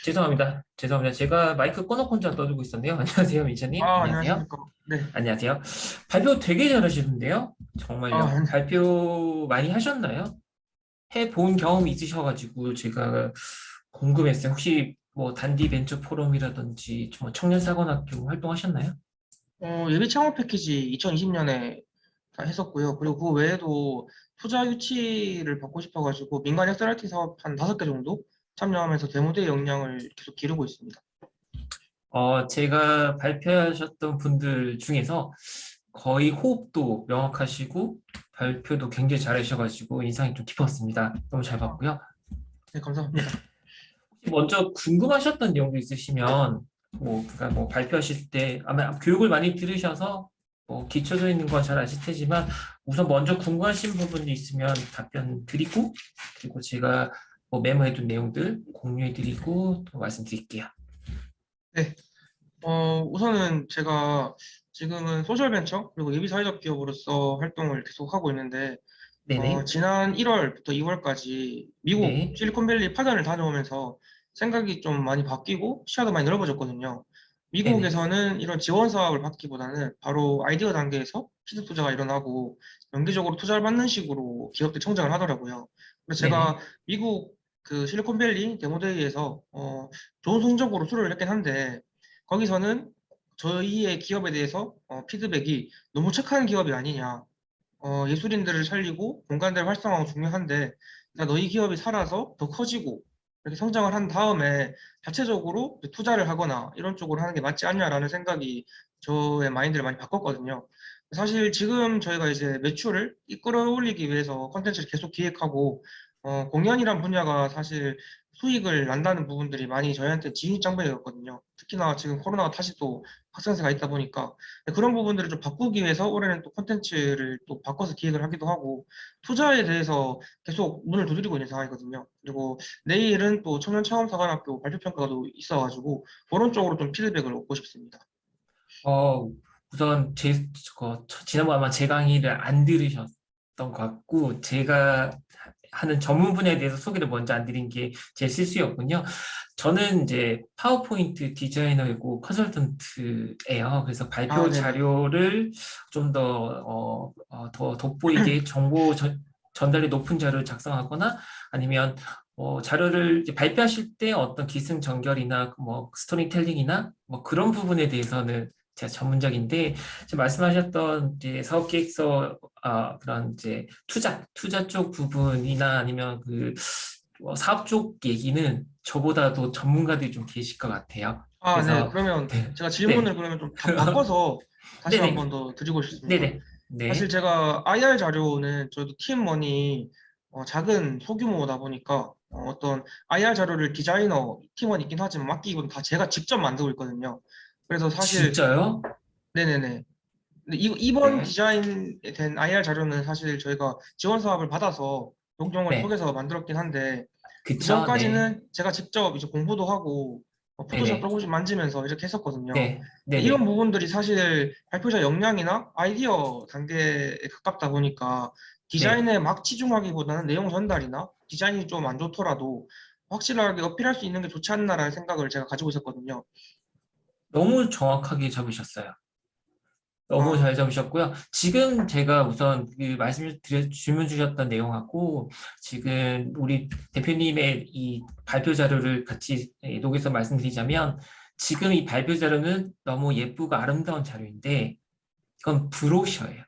죄송합니다. 죄송합니다. 제가 마이크 꺼놓고 혼자 떠들고 있었네요. 안녕하세요, 민철님. 아, 안녕하세요. 안녕하십니까. 네. 안녕하세요. 발표 되게 잘하시는데요? 정말요. 아니, 발표 많이 하셨나요? 해본 경험이 있으셔가지고 제가 궁금했어요. 혹시 뭐 단디 벤처 포럼이라든지 뭐 청년사관학교 활동하셨나요? 예비 창업 패키지 2020년에 다 했었고요. 그리고 그 외에도 투자 유치를 받고 싶어가지고 민간 SRT 사업 한 5개 정도 참여하면서 데모데이 역량을 계속 기르고 있습니다. 제가 발표하셨던 분들 중에서 거의 호흡도 명확하시고 발표도 굉장히 잘하셔가지고 인상이 좀 깊었습니다. 너무 잘 아, 봤고요. 네, 감사합니다. 먼저 궁금하셨던 내용도 있으시면 그러니까 뭐 발표하실 때 아마 교육을 많이 들으셔서 뭐 기초적인 건 잘 아실 테지만 우선 먼저 궁금하신 부분이 있으면 답변 드리고 그리고 제가 뭐 메모해둔 내용들 공유해드리고 또 말씀드릴게요. 네. 우선은 제가 지금은 소셜벤처 그리고 예비 사회적 기업으로서 활동을 계속 하고 있는데 네네. 지난 1월부터 2월까지 미국 네. 실리콘밸리 파견을 다녀오면서 생각이 좀 많이 바뀌고 시야도 많이 넓어졌거든요. 네네. 미국에서는 이런 지원 사업을 받기보다는 바로 아이디어 단계에서 시드 투자가 일어나고 연계적으로 투자를 받는 식으로 기업들이 성장을 하더라고요. 그래서 네네. 제가 미국 그 실리콘밸리 데모데이에서 좋은 성적으로 수료를 했긴 한데 거기서는 저희의 기업에 대해서 피드백이 너무 착한 기업이 아니냐. 예술인들을 살리고 공간들을 활성화하고 중요한데, 나 너희 기업이 살아서 더 커지고, 이렇게 성장을 한 다음에 자체적으로 이제 투자를 하거나 이런 쪽으로 하는 게 맞지 않냐라는 생각이 저의 마인드를 많이 바꿨거든요. 사실 지금 저희가 이제 매출을 이끌어올리기 위해서 컨텐츠를 계속 기획하고, 공연이란 분야가 사실 수익을 난다는 부분들이 많이 저희한테 진입장벽이었거든요. 특히나 지금 코로나가 다시 또 확산세가 있다 보니까 그런 부분들을 좀 바꾸기 위해서 올해는 또 콘텐츠를 또 바꿔서 기획을 하기도 하고 투자에 대해서 계속 문을 두드리고 있는 상황이거든요. 그리고 내일은 또 청년창업사관학교 발표평가가 또 있어가지고 그런 쪽으로 좀 피드백을 얻고 싶습니다. 어, 우선 지난번 아마 제 강의를 안 들으셨던 것 같고 제가 하는 전문 분야에 대해서 소개를 먼저 안 드린 게 제 실수였군요. 저는 이제 파워포인트 디자이너이고 컨설턴트예요. 그래서 아, 발표 네네. 자료를 좀 더 돋보이게 전달이 높은 자료를 작성하거나 아니면 자료를 이제 발표하실 때 어떤 기승전결이나 뭐 스토리텔링이나 뭐 그런 부분에 대해서는 제가 전문적인데 지금 말씀하셨던 이제 사업계획서 그런 이제 투자 쪽 부분이나 아니면 사업 쪽 얘기는 저보다도 전문가들이 좀 계실 것 같아요. 아, 네. 그래서 그러면 네, 제가 네, 질문을 그러면 좀 바꿔서 다시 한 네네, 번 더 드리고 싶습니다. 네네, 사실 네, 제가 IR 자료는 저도 팀원이 작은 소규모다 보니까 떤 IR 자료를 디자이너 팀원이 있긴 하지만 맡기고는 다 제가 직접 만들고 있거든요. 그래서 사실 진짜요? 네네네. 근데 이번 네, 디자인된 IR 자료는 사실 저희가 지원 사업을 받아서 용종을 네, 속에서 만들었긴 한데 그 그쵸, 네, 전까지는 제가 직접 이제 공부도 하고 포토샵 네네, 조금씩 만지면서 이렇게 했었거든요. 네, 근데 이런 네네. 부분들이 사실 발표자 역량이나 아이디어 단계에 가깝다 보니까 네. 디자인에 막 치중하기보다는 내용 전달이나 디자인이 좀 안 좋더라도 확실하게 어필할 수 있는 게 좋지 않나라는 생각을 제가 가지고 있었거든요. 너무 정확하게 잡으셨어요. 너무 아, 잘 잡으셨고요. 지금 제가 우선 질문 주셨던 내용하고 지금 우리 대표님의 이 발표 자료를 같이 녹여서 말씀드리자면 지금 이 발표 자료는 너무 예쁘고 아름다운 자료인데 이건 브로셔예요.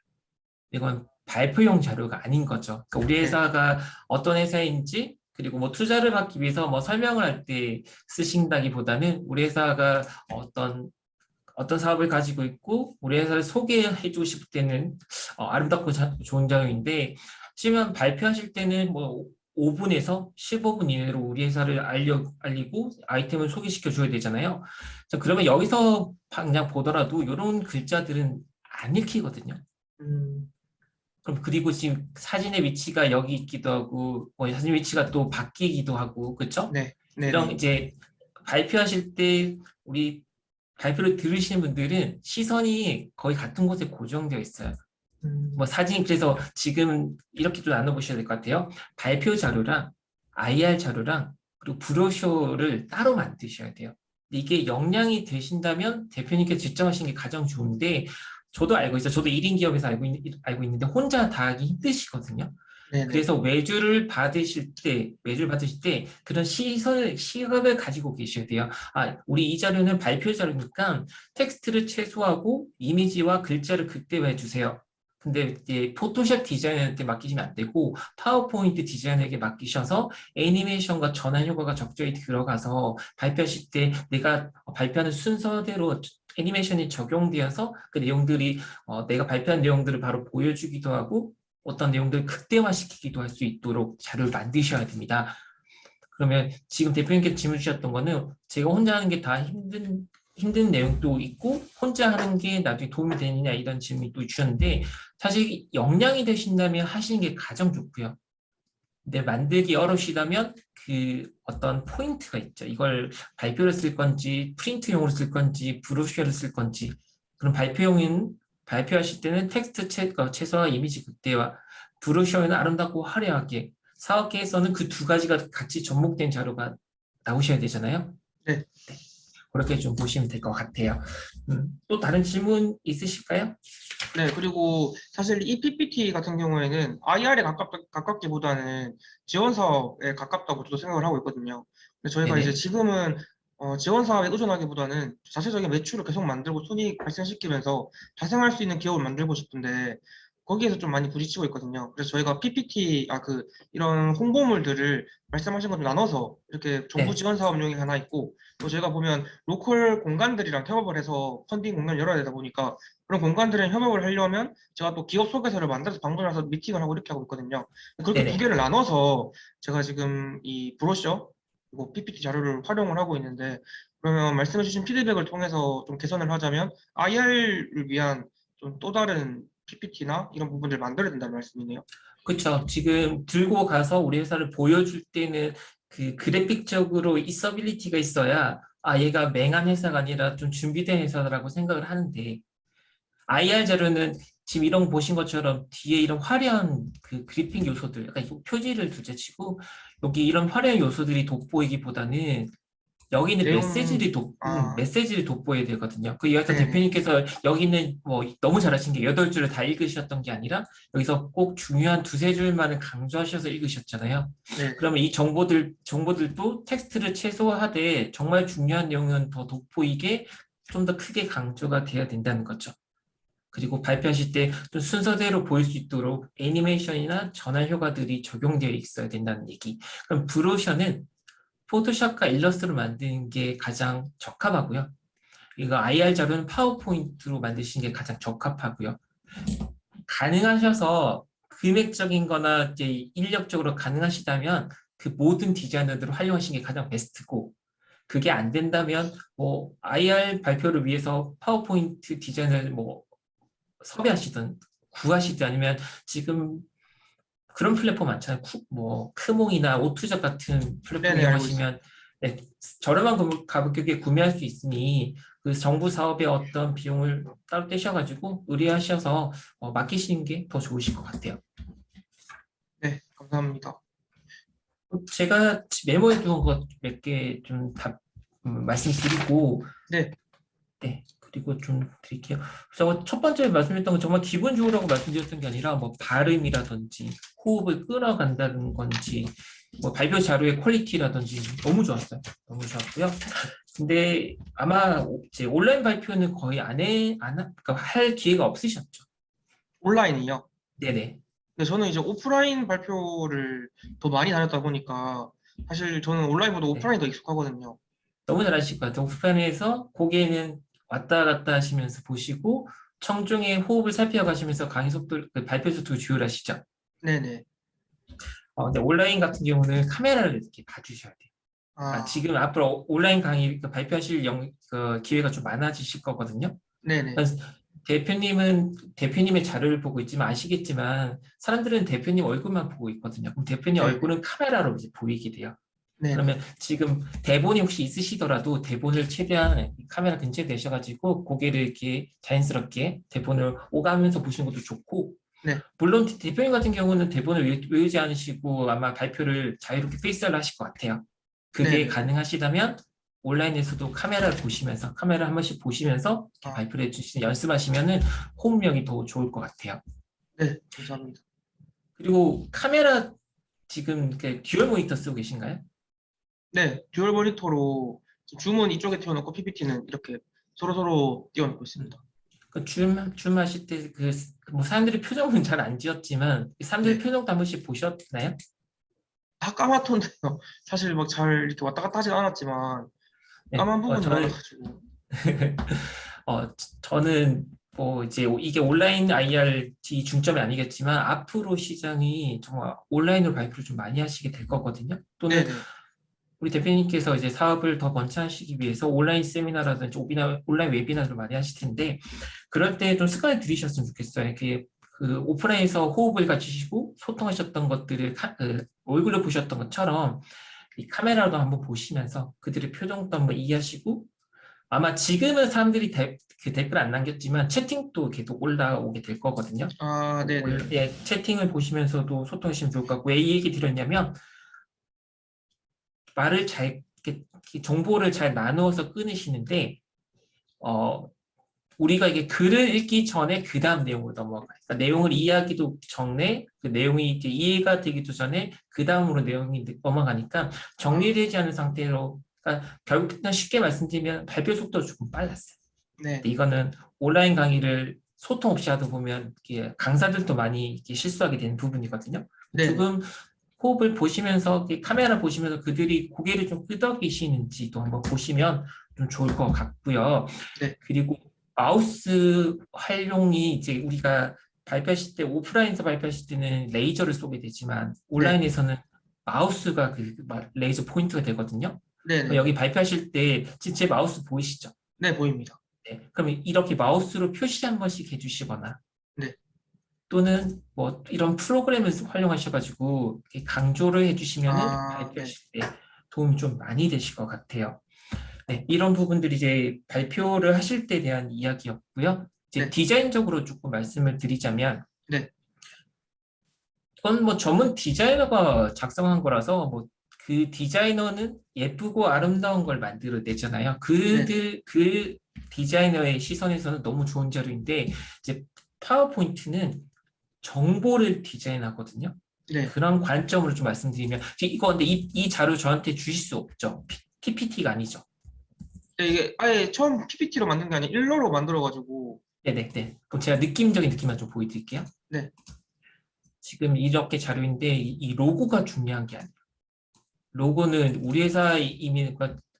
이건 발표용 자료가 아닌 거죠. 그러니까 우리 네. 회사가 어떤 회사인지 그리고 뭐 투자를 받기 위해서 뭐 설명을 할 때 쓰신다기보다는 우리 회사가 어떤 사업을 가지고 있고 우리 회사를 소개해 주실 때는 아름답고 좋은 자료인데 하지만 발표하실 때는 뭐 5분에서 15분 이내로 우리 회사를 알리고 아이템을 소개시켜 줘야 되잖아요. 자, 그러면 여기서 그냥 보더라도 이런 글자들은 안 읽히거든요. 음, 그럼 그리고 지금 사진의 위치가 여기 있기도 하고 뭐 사진 위치가 또 바뀌기도 하고 그렇죠? 네. 이런 네네. 이제 발표하실 때 우리 발표를 들으시는 분들은 시선이 거의 같은 곳에 고정되어 있어요. 뭐 음, 사진 그래서 지금 이렇게 좀 나눠보셔야 될 것 같아요. 발표 자료랑 IR 자료랑 그리고 브로셔를 따로 만드셔야 돼요. 이게 역량이 되신다면 대표님께서 지정하시는 게 가장 좋은데 저도 알고 있어요. 저도 1인 기업에서 알고 있는데 혼자 다 하기 힘드시거든요. 네네. 그래서 외주를 받으실 때 그런 시각을 가지고 계셔야 돼요. 아, 우리 이 자료는 발표 자료니까 텍스트를 최소화하고 이미지와 글자를 극대화해 주세요. 근데 이제 포토샵 디자이너한테 맡기시면 안 되고 파워포인트 디자이너에게 맡기셔서 애니메이션과 전환 효과가 적절히 들어가서 발표하실 때 내가 발표하는 순서대로 애니메이션이 적용되어서 그 내용들이 내가 발표한 내용들을 바로 보여주기도 하고 어떤 내용들을 극대화시키기도 할 수 있도록 자료를 만드셔야 됩니다. 그러면 지금 대표님께서 질문 주셨던 거는 제가 혼자 하는 게 다 힘든 내용도 있고 혼자 하는 게 나중에 도움이 되느냐 이런 질문이 또 주셨는데 사실 역량이 되신다면 하시는 게 가장 좋고요. 근데 만들기 어려우시다면 그 어떤 포인트가 있죠. 이걸 발표를 쓸 건지 프린트용으로 쓸 건지 브로셔를 쓸 건지 그럼 발표하실 때는 텍스트 최소화 이미지 극대화 브로셔는 아름답고 화려하게 사업계에서는 그 두 가지가 같이 접목된 자료가 나오셔야 되잖아요. 네. 네. 그렇게 좀 보시면 될 것 같아요. 또 다른 질문 있으실까요? 네, 그리고 사실 이 PPT 같은 경우에는 IR에 가깝기보다는 지원 사업에 가깝다고 저도 생각을 하고 있거든요. 근데 저희가 이제 네네. 지금은 지원 사업에 의존하기보다는 자체적인 매출을 계속 만들고 손익 발생시키면서 자생할 수 있는 기업을 만들고 싶은데 거기에서 좀 많이 부딪히고 있거든요. 그래서 저희가 PPT, 이런 홍보물들을 말씀하신 것좀 나눠서 이렇게 정부 네. 지원 사업용이 하나 있고 또 저희가 보면 로컬 공간들이랑 협업을 해서 펀딩 공간을 열어야 되다 보니까 그런 공간들이랑 협업을 하려면 제가 또 기업 소개서를 만들어서 방문해서 미팅을 하고 이렇게 하고 있거든요. 그렇게 두 네네. 개를 나눠서 제가 지금 이 브로셔 그리고 PPT 자료를 활용을 하고 있는데 그러면 말씀해주신 피드백을 통해서 좀 개선을 하자면 IR을 위한 좀 또 다른 PPT나 이런 부분들을 만들어야 된다는 말씀이네요. 그렇죠. 지금 들고 가서 우리 회사를 보여줄 때는 그 그래픽적으로 있어빌리티가 있어야 아 얘가 맹한 회사가 아니라 좀 준비된 회사라고 생각을 하는데 IR 자료는 지금 이런 거 보신 것처럼 뒤에 이런 화려한 그 그래픽 요소들, 약간 표지를 둘째치고 여기 이런 화려한 요소들이 돋보이기보다는 여기는 내용, 메시지를 돋보여야 되거든요. 그 이어서 네네, 대표님께서 여기는 뭐 너무 잘하신 게 8줄을 다 읽으셨던 게 아니라 여기서 꼭 중요한 두세 줄만을 강조하셔서 읽으셨잖아요. 네, 그러면 이 정보들도 텍스트를 최소화하되 정말 중요한 내용은 더 돋보이게 좀 더 크게 강조가 돼야 된다는 거죠. 그리고 발표하실 때 좀 순서대로 보일 수 있도록 애니메이션이나 전환 효과들이 적용되어 있어야 된다는 얘기. 그럼 브로셔는 포토샵과 일러스트로 만드는 게 가장 적합하고요. 이거 IR 자료는 파워포인트로 만드시는 게 가장 적합하고요. 가능하셔서 금액적인 거나 이제 인력적으로 가능하시다면 그 모든 디자이너들을 활용하시는 게 가장 베스트고 그게 안 된다면 뭐 IR 발표를 위해서 파워포인트 디자이너를 뭐 섭외하시든 구하시든 아니면 지금 그런 플랫폼 많잖아요. 뭐 크몽이나 오투잡 같은 플랫폼 네네, 알고 있습니다. 이용하시면 네, 저렴한 가격에 구매할 수 있으니 그 정부 사업의 어떤 비용을 따로 떼셔가지고 의뢰하셔서 맡기시는 게 더 좋으실 것 같아요. 네, 감사합니다. 제가 메모해 두은 것 몇 개 좀 말씀드리고 네, 네, 그리고 좀 드릴게요. 그래서 첫 번째 말씀드렸던 건 정말 기분 좋으라고 말씀드렸던 게 아니라 뭐 발음이라든지 호흡을 끌어간다는 건지 뭐 발표 자료의 퀄리티라든지 너무 좋았어요. 너무 좋았고요. 근데 아마 이제 온라인 발표는 거의 그러니까 할 기회가 없으셨죠. 온라인이요. 네네. 근데 저는 이제 오프라인 발표를 더 많이 다녔다 보니까 사실 저는 온라인보다 네. 오프라인이 더 익숙하거든요. 너무 잘하실 것 같아요. 오프라인에서 고개는 왔다 갔다 하시면서 보시고 청중의 호흡을 살펴가시면서 강의 속도, 그 발표 속도를 조율하시죠. 네네. 근데 온라인 같은 경우는 카메라를 이렇게 봐주셔야 돼요. 아, 지금 앞으로 온라인 강의 발표하실 기회가 좀 많아지실 거거든요. 네네. 그래서 대표님은 대표님의 자료를 보고 있지만 아시겠지만 사람들은 대표님 얼굴만 보고 있거든요. 그럼 대표님 네네. 얼굴은 카메라로 이제 보이게 돼요. 네네. 그러면 지금 대본이 혹시 있으시더라도 대본을 최대한 카메라 근처에 내셔가지고 고개를 이렇게 자연스럽게 대본을 오가면서 보시는 것도 좋고 네. 물론 대표님 같은 경우는 대본을 외우지 않으시고 아마 발표를 자유롭게 페이스를 하실 것 같아요. 그게 네네. 가능하시다면 온라인에서도 카메라를 보시면서 카메라 한 번씩 보시면서 이렇게 아, 발표를 해주시는 연습하시면은 호흡력이 더 좋을 것 같아요. 네, 감사합니다. 그리고 카메라 지금 이렇게 듀얼 모니터 쓰고 계신가요? 네, 듀얼 모니터로 줌은 이쪽에 띄워놓고 PPT는 이렇게 서로서로 띄워놓고 있습니다. 줌 하실 때 뭐 사람들이 표정은 잘 안 지었지만 사람들 네, 표정도 한 번씩 보셨나요? 다 까맣던데요. 사실 막 잘 이렇게 왔다 갔다 하진 않았지만 네, 까만 부분이 저는 많아가지고. 저는 뭐 이제 이게 온라인 IRT 중점이 아니겠지만 앞으로 시장이 정말 온라인으로 발표를 좀 많이 하시게 될 거거든요. 또는 네네. 우리 대표님께서 이제 사업을 더 번창하시기 위해서 온라인 세미나라든지 온라인 웨비나를 많이 하실 텐데 그럴 때 좀 습관을 들이셨으면 좋겠어요. 그 오프라인에서 호흡을 가지시고 소통하셨던 것들을 얼굴로 보셨던 것처럼 이 카메라도 한번 보시면서 그들의 표정도 한번 이해하시고 아마 지금은 사람들이 그 댓글 안 남겼지만 채팅도 계속 올라오게 될 거거든요. 아, 네네. 예, 채팅을 보시면서도 소통하시면 좋을 것 같고 왜 이 얘기 드렸냐면 말을 이렇게 정보를 잘 나누어서 끊으시는데 어, 우리가 이게 글을 읽기 전에 그 다음 내용으로 넘어가요. 그러니까 내용을 이해하기도 전에 그 내용이 이제 이해가 되기도 전에 그 다음으로 내용이 넘어가니까 아, 정리되지 않은 상태로 그러니까 결국 쉽게 말씀드리면 발표 속도가 조금 빨랐어요. 네. 근데 이거는 온라인 강의를 소통 없이 하다 보면 이게 강사들도 많이 이렇게 실수하게 되는 부분이거든요. 네네. 조금 호흡을 보시면서 카메라 보시면서 그들이 고개를 좀 끄덕이시는지도 한번 보시면 좀 좋을 것 같고요. 네. 그리고 마우스 활용이 이제 우리가 발표하실 때 오프라인에서 발표하실 때는 레이저를 쏘게 되지만 네. 온라인에서는 마우스가 그 레이저 포인트가 되거든요. 그럼 네네. 여기 발표하실 때 지금 제 마우스 보이시죠? 네, 보입니다. 네. 그럼 이렇게 마우스로 표시 한 번씩 해주시거나 네. 또는 뭐 이런 프로그램을 활용하셔가지고 이렇게 강조를 해주시면은 아, 네. 발표하실 때 도움이 좀 많이 되실 것 같아요. 네, 이런 부분들이 이제 발표를 하실 때 대한 이야기였고요. 이제 네. 디자인적으로 조금 말씀을 드리자면 네. 이건 뭐 전문 디자이너가 작성한 거라서 뭐 그 디자이너는 예쁘고 아름다운 걸 만들어내잖아요. 네네. 그 디자이너의 시선에서는 너무 좋은 자료인데 이제 파워포인트는 정보를 디자인하거든요. 네. 그런 관점으로 좀 말씀드리면 이거 근데 이 자료 저한테 주실 수 없죠. PPT가 아니죠. 네, 이게 아예 처음 PPT로 만든 게 아니라 일러로 만들어가지고. 네네네. 그럼 제가 느낌적인 느낌만 좀 보여드릴게요. 네. 지금 이렇게 자료인데 이 로고가 중요한 게 아니에요. 로고는 우리 회사 이미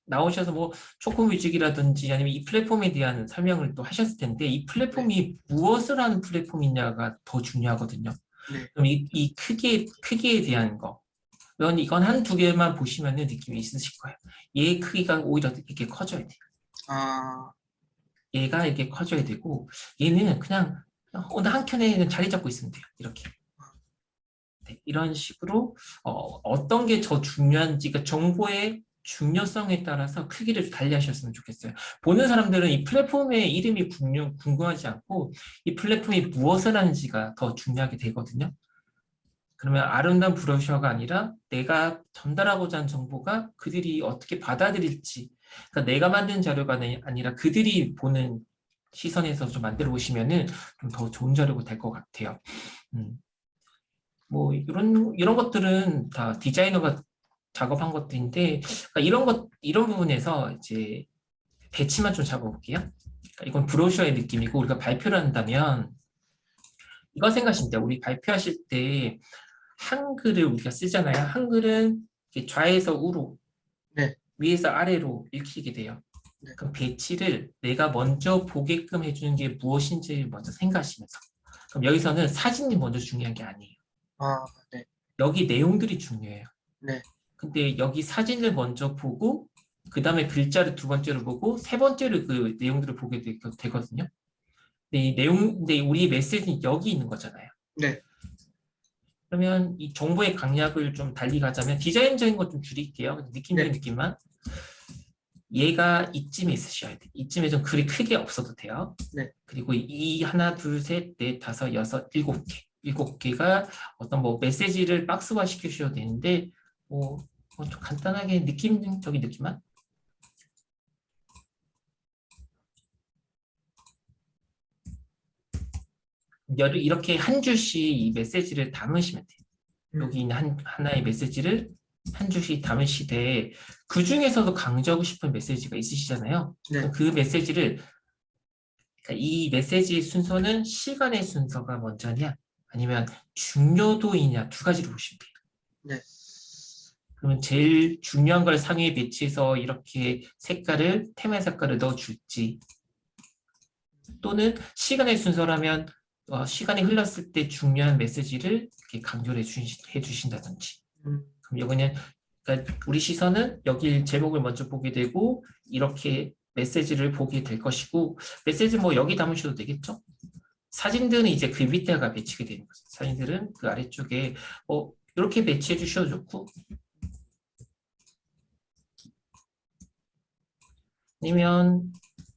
나오셔서 뭐 초코뮤직이라든지 아니면 이 플랫폼에 대한 설명을 또 하셨을 텐데 이 네. 플랫폼이 무엇을 하는 플랫폼이냐가 더 중요하거든요. 네. 그럼 이 크기에 대한 거. 이건 한 두 개만 보시면은 느낌이 있으실 거예요. 얘의 크기가 오히려 이렇게 커져야 돼요. 아, 얘가 이렇게 커져야 되고 얘는 그냥 어느 한 켠에는 자리 잡고 있으면 돼요. 이렇게. 네, 이런 식으로 어떤 게 더 중요한지 그러니까 정보의 중요성에 따라서 크기를 달리하셨으면 좋겠어요. 보는 사람들은 이 플랫폼의 이름이 궁금하지 않고 이 플랫폼이 무엇을 하는지가 더 중요하게 되거든요. 그러면 아름다운 브로셔가 아니라 내가 전달하고자 하는 정보가 그들이 어떻게 받아들일지 그러니까 내가 만든 자료가 아니라 그들이 보는 시선에서 좀 만들어 보시면은 좀 더 좋은 자료가 될 것 같아요. 음. 뭐 이런 것들은 다 디자이너가 작업한 것들인데 그러니까 이런 부분에서 이제 배치만 좀 잡아볼게요. 그러니까 이건 브로셔의 느낌이고 우리가 발표를 한다면 이거 생각하시면 돼요. 우리 발표하실 때 한글을 우리가 쓰잖아요. 한글은 이렇게 좌에서 우로 네. 위에서 아래로 읽히게 돼요. 네. 그럼 배치를 내가 먼저 보게끔 해주는 게 무엇인지 먼저 생각하시면서 그럼 여기서는 사진이 먼저 중요한 게 아니에요. 아, 네. 여기 내용들이 중요해요. 네. 근데 여기 사진을 먼저 보고 그 다음에 글자를 두 번째로 보고 세 번째로 그 내용들을 보게 되거든요. 근데 우리 메시지는 여기 있는 거잖아요. 네. 그러면 이 정보의 강약을 좀 달리 가자면 디자인적인 것 좀 줄일게요. 느낌적인 네. 느낌만. 얘가 이쯤에 있으셔야 돼요. 이쯤에 좀 글이 크게 없어도 돼요. 네. 그리고 이 하나, 둘, 셋, 넷, 다섯, 여섯, 일곱 개. 일곱 개가 어떤 뭐 메시지를 박스화 시키셔도 되는데 뭐 좀 간단하게 느낌적인 느낌만. 이렇게 한 줄씩 이 메시지를 담으시면 돼요. 여기 있는 하나의 메시지를 한 줄씩 담으시되 그 중에서도 강조하고 싶은 메시지가 있으시잖아요. 네. 그 메시지를 그러니까 이 메시지 순서는 시간의 순서가 먼저냐 아니면 중요도이냐 두 가지로 보시면 돼요. 네. 그러면 제일 중요한 걸 상위에 배치해서 이렇게 테마 색깔을 넣어줄지 또는 시간의 순서라면 시간이 흘렀을 때 중요한 메시지를 이렇게 강조를 해주신다든지 음, 그럼 이거는 그러니까 우리 시선은 여기 제목을 먼저 보게 되고 이렇게 메시지를 보게 될 것이고 메시지 뭐 여기 담으셔도 되겠죠? 사진들은 이제 그 밑에가 배치가 되는 거죠. 사진들은 그 아래쪽에 이렇게 배치해 주셔도 좋고 아니면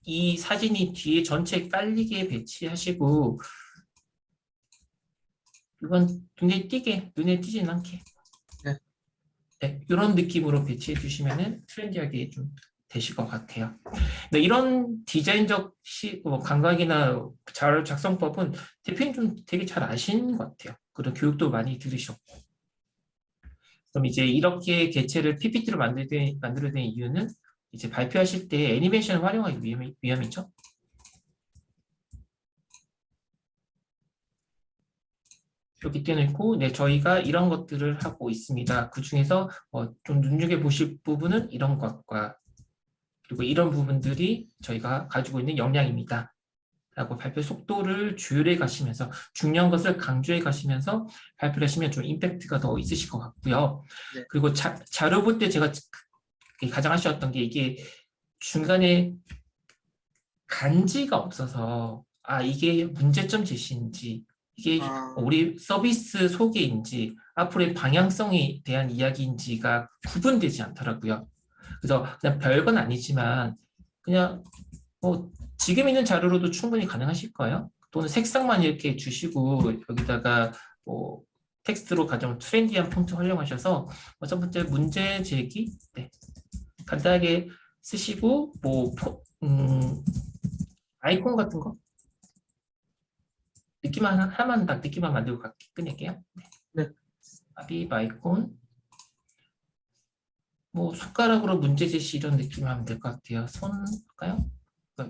이 사진이 뒤에 전체 깔리게 배치하시고 이건 눈에 띄진 않게 네. 네, 이런 느낌으로 배치해 주시면 트렌디하게 좀 되실 것 같아요. 근데 이런 디자인적 감각이나 자료 작성법은 대표님 좀 되게 잘 아시는 것 같아요. 그런 교육도 많이 들으셨고. 그럼 이제 이렇게 개체를 PPT로 만들어야 되는 이유는 이제 발표하실 때 애니메이션을 활용하기 위함이죠. 그렇기 때문이고, 네, 저희가 이런 것들을 하고 있습니다. 그 중에서 좀 눈여겨보실 부분은 이런 것과 그리고 이런 부분들이 저희가 가지고 있는 역량입니다. 라고 발표 속도를 조율해 가시면서 중요한 것을 강조해 가시면서 발표를 하시면 좀 임팩트가 더 있으실 것 같고요. 네. 그리고 자료 볼 때 제가 가장 아쉬웠던 게 이게 중간에 간지가 없어서 이게 문제점 제시인지 이게 우리 서비스 소개인지 앞으로의 방향성에 대한 이야기인지가 구분되지 않더라고요. 그래서 그냥 별건 아니지만 그냥 지금 있는 자료로도 충분히 가능하실 거예요. 또는 색상만 이렇게 주시고 여기다가 뭐 텍스트로 가장 트렌디한 폰트 활용하셔서 첫 번째 문제 제기 네. 간단하게 쓰시고 아이콘 같은 거 하나만 딱 느낌만 만들고 끝낼게요. 네. 삽입 아이콘 손가락으로 문제 제시 이런 느낌 하면 될 것 같아요. 손일까요?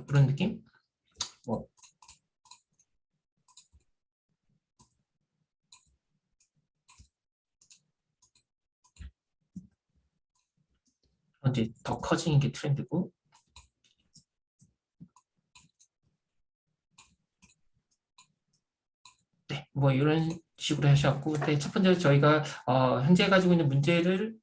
그런 느낌? 이제 더 커지는 게 트렌드고 네, 이런 식으로 하셨고 네, 첫 번째로 저희가 현재 가지고 있는 문제를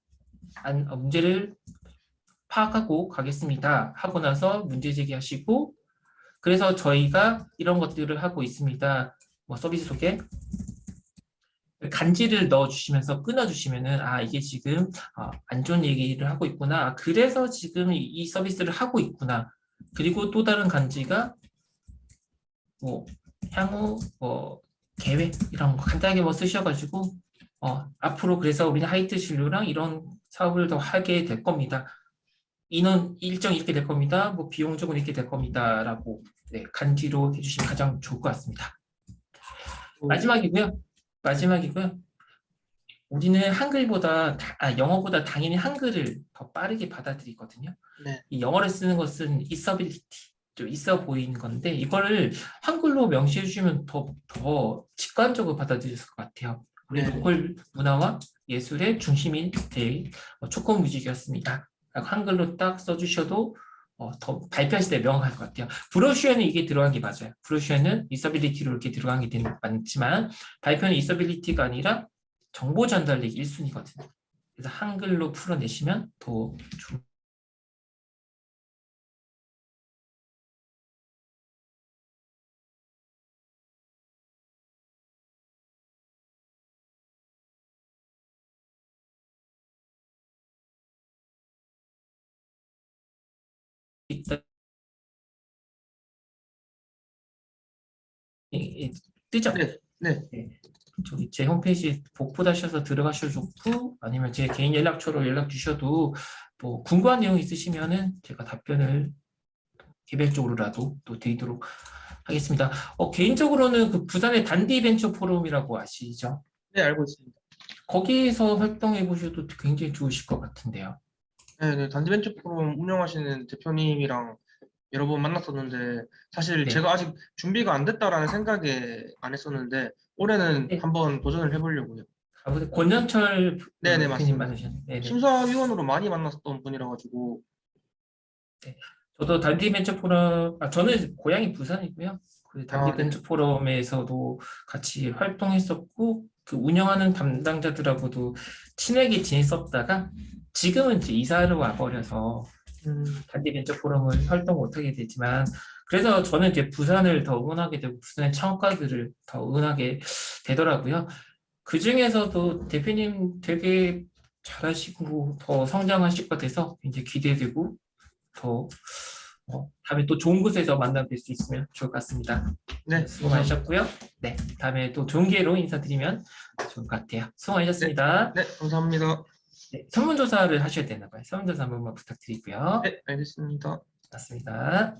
파악하고 가겠습니다. 하고 나서 문제 제기하시고 그래서 저희가 이런 것들을 하고 있습니다. 서비스 소개 간지를 넣어주시면서 끊어주시면은 이게 지금 안 좋은 얘기를 하고 있구나. 그래서 지금 이 서비스를 하고 있구나. 그리고 또 다른 간지가 향후 계획 이런 거 간단하게 쓰셔가지고 앞으로 그래서 우리는 하이트 진료랑 이런 사업을 더 하게 될 겁니다. 인원 일정 이렇게 될 겁니다. 비용적으로 이렇게 될 겁니다라고 네, 간지로 해주시면 가장 좋을 것 같습니다. 마지막이고요. 우리는 영어보다 당연히 한글을 더 빠르게 받아들이거든요. 네. 이 영어를 쓰는 것은 있어빌리티, 좀 있어 보이는 건데 이거를 한글로 명시해 주시면 더 직관적으로 받아들였을 것 같아요. 우리 네. 로컬 문화와 예술의 중심이 될 초코 뮤직이었습니다. 한글로 딱 써주셔도 더 발표하실 때 명확할 것 같아요. 브로슈어는 이게 들어간 게 맞아요. 브로슈어는 있어빌리티로 이렇게 들어간 게 많지만 발표는 있어빌리티가 아니라 정보 전달력 1순위거든요. 그래서 한글로 풀어내시면 더 좋은 있다. 뜨죠? 네. 네. 네. 저기 제 홈페이지 복붙하셔서 들어가셔도 좋고 아니면 제 개인 연락처로 연락 주셔도 뭐 궁금한 내용 있으시면은 제가 답변을 개별적으로라도 또 드리도록 하겠습니다. 개인적으로는 그 부산의 단디 벤처 포럼이라고 아시죠? 네, 알고 있습니다. 거기서 활동해 보셔도 굉장히 좋으실 것 같은데요. 네, 네, 단디벤처 포럼 운영하시는 대표님이랑 여러 번 만났었는데 사실 네. 제가 아직 준비가 안 됐다라는 생각에 안 했었는데 올해는 네. 한번 도전을 해보려고요. 아무튼 권영철 네, 네, 대표님 맞습니다. 많으셨는데, 네네. 심사위원으로 많이 만났었던 분이라 가지고. 네. 저도 단디 벤처 포럼, 저는 고향이 부산이고요. 그 단디 아, 네. 벤처 포럼에서도 같이 활동했었고, 그 운영하는 담당자들하고도 친하게 지냈었다가, 지금은 이제 이사를 와버려서 단디 벤처 포럼을 활동 못하게 되지만, 그래서 저는 이제 부산을 더 응원하게 되고, 부산의 창업가들을 더 응원하게 되더라고요. 그 중에서도 대표님 되게 잘하시고, 더 성장하실 것 같아서 굉장히 기대되고, 더 다음에 또 좋은 곳에서 만나 뵐 수 있으면 좋을 것 같습니다. 네, 수고 감사합니다. 많으셨고요. 네, 다음에 또 좋은 기회로 인사드리면 좋을 것 같아요. 수고 네, 많으셨습니다. 네, 감사합니다. 네, 설문조사를 하셔야 되나 봐요. 설문조사 한 번만 부탁드리고요. 네, 알겠습니다. 맞습니다.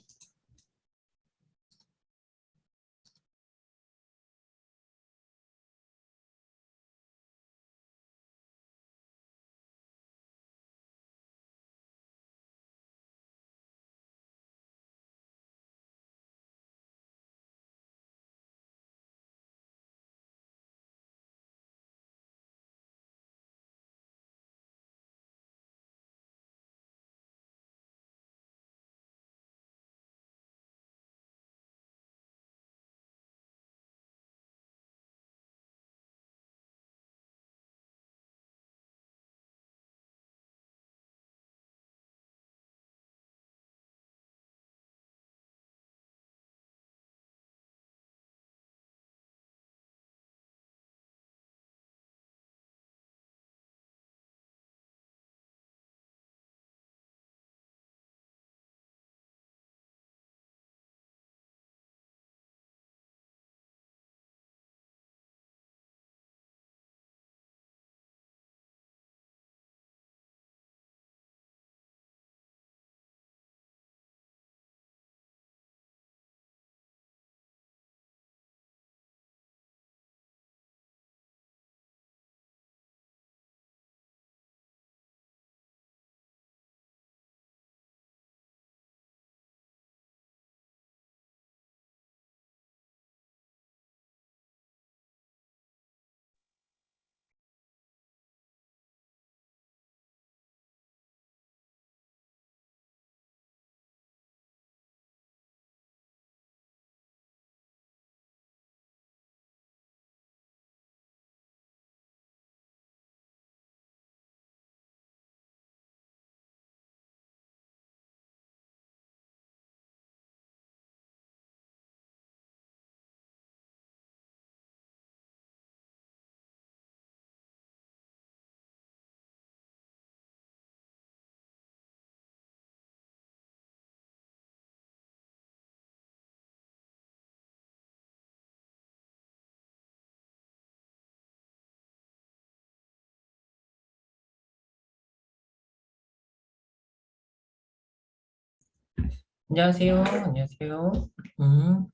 안녕하세요. 안녕하세요. 음,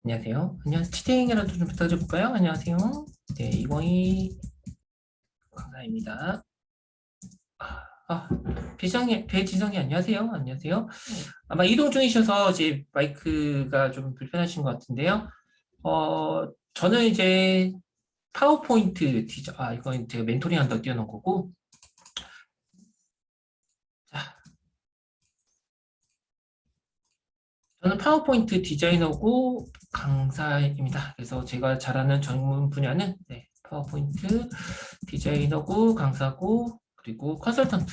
안녕하세요. 안녕하세요. 치팅이라도 좀 부탁드려볼까요? 안녕하세요. 네, 이광희 강사입니다. 배지성이 안녕하세요. 안녕하세요. 아마 이동 중이셔서 이제 마이크가 좀 불편하신 것 같은데요. 저는 이제 파워포인트 이건 제가 멘토링 한다고 띄워놓은 거고. 자, 저는 파워포인트 디자이너고 강사입니다. 그래서 제가 잘하는 전문 분야는 파워포인트 디자이너고 강사고 그리고 컨설턴트.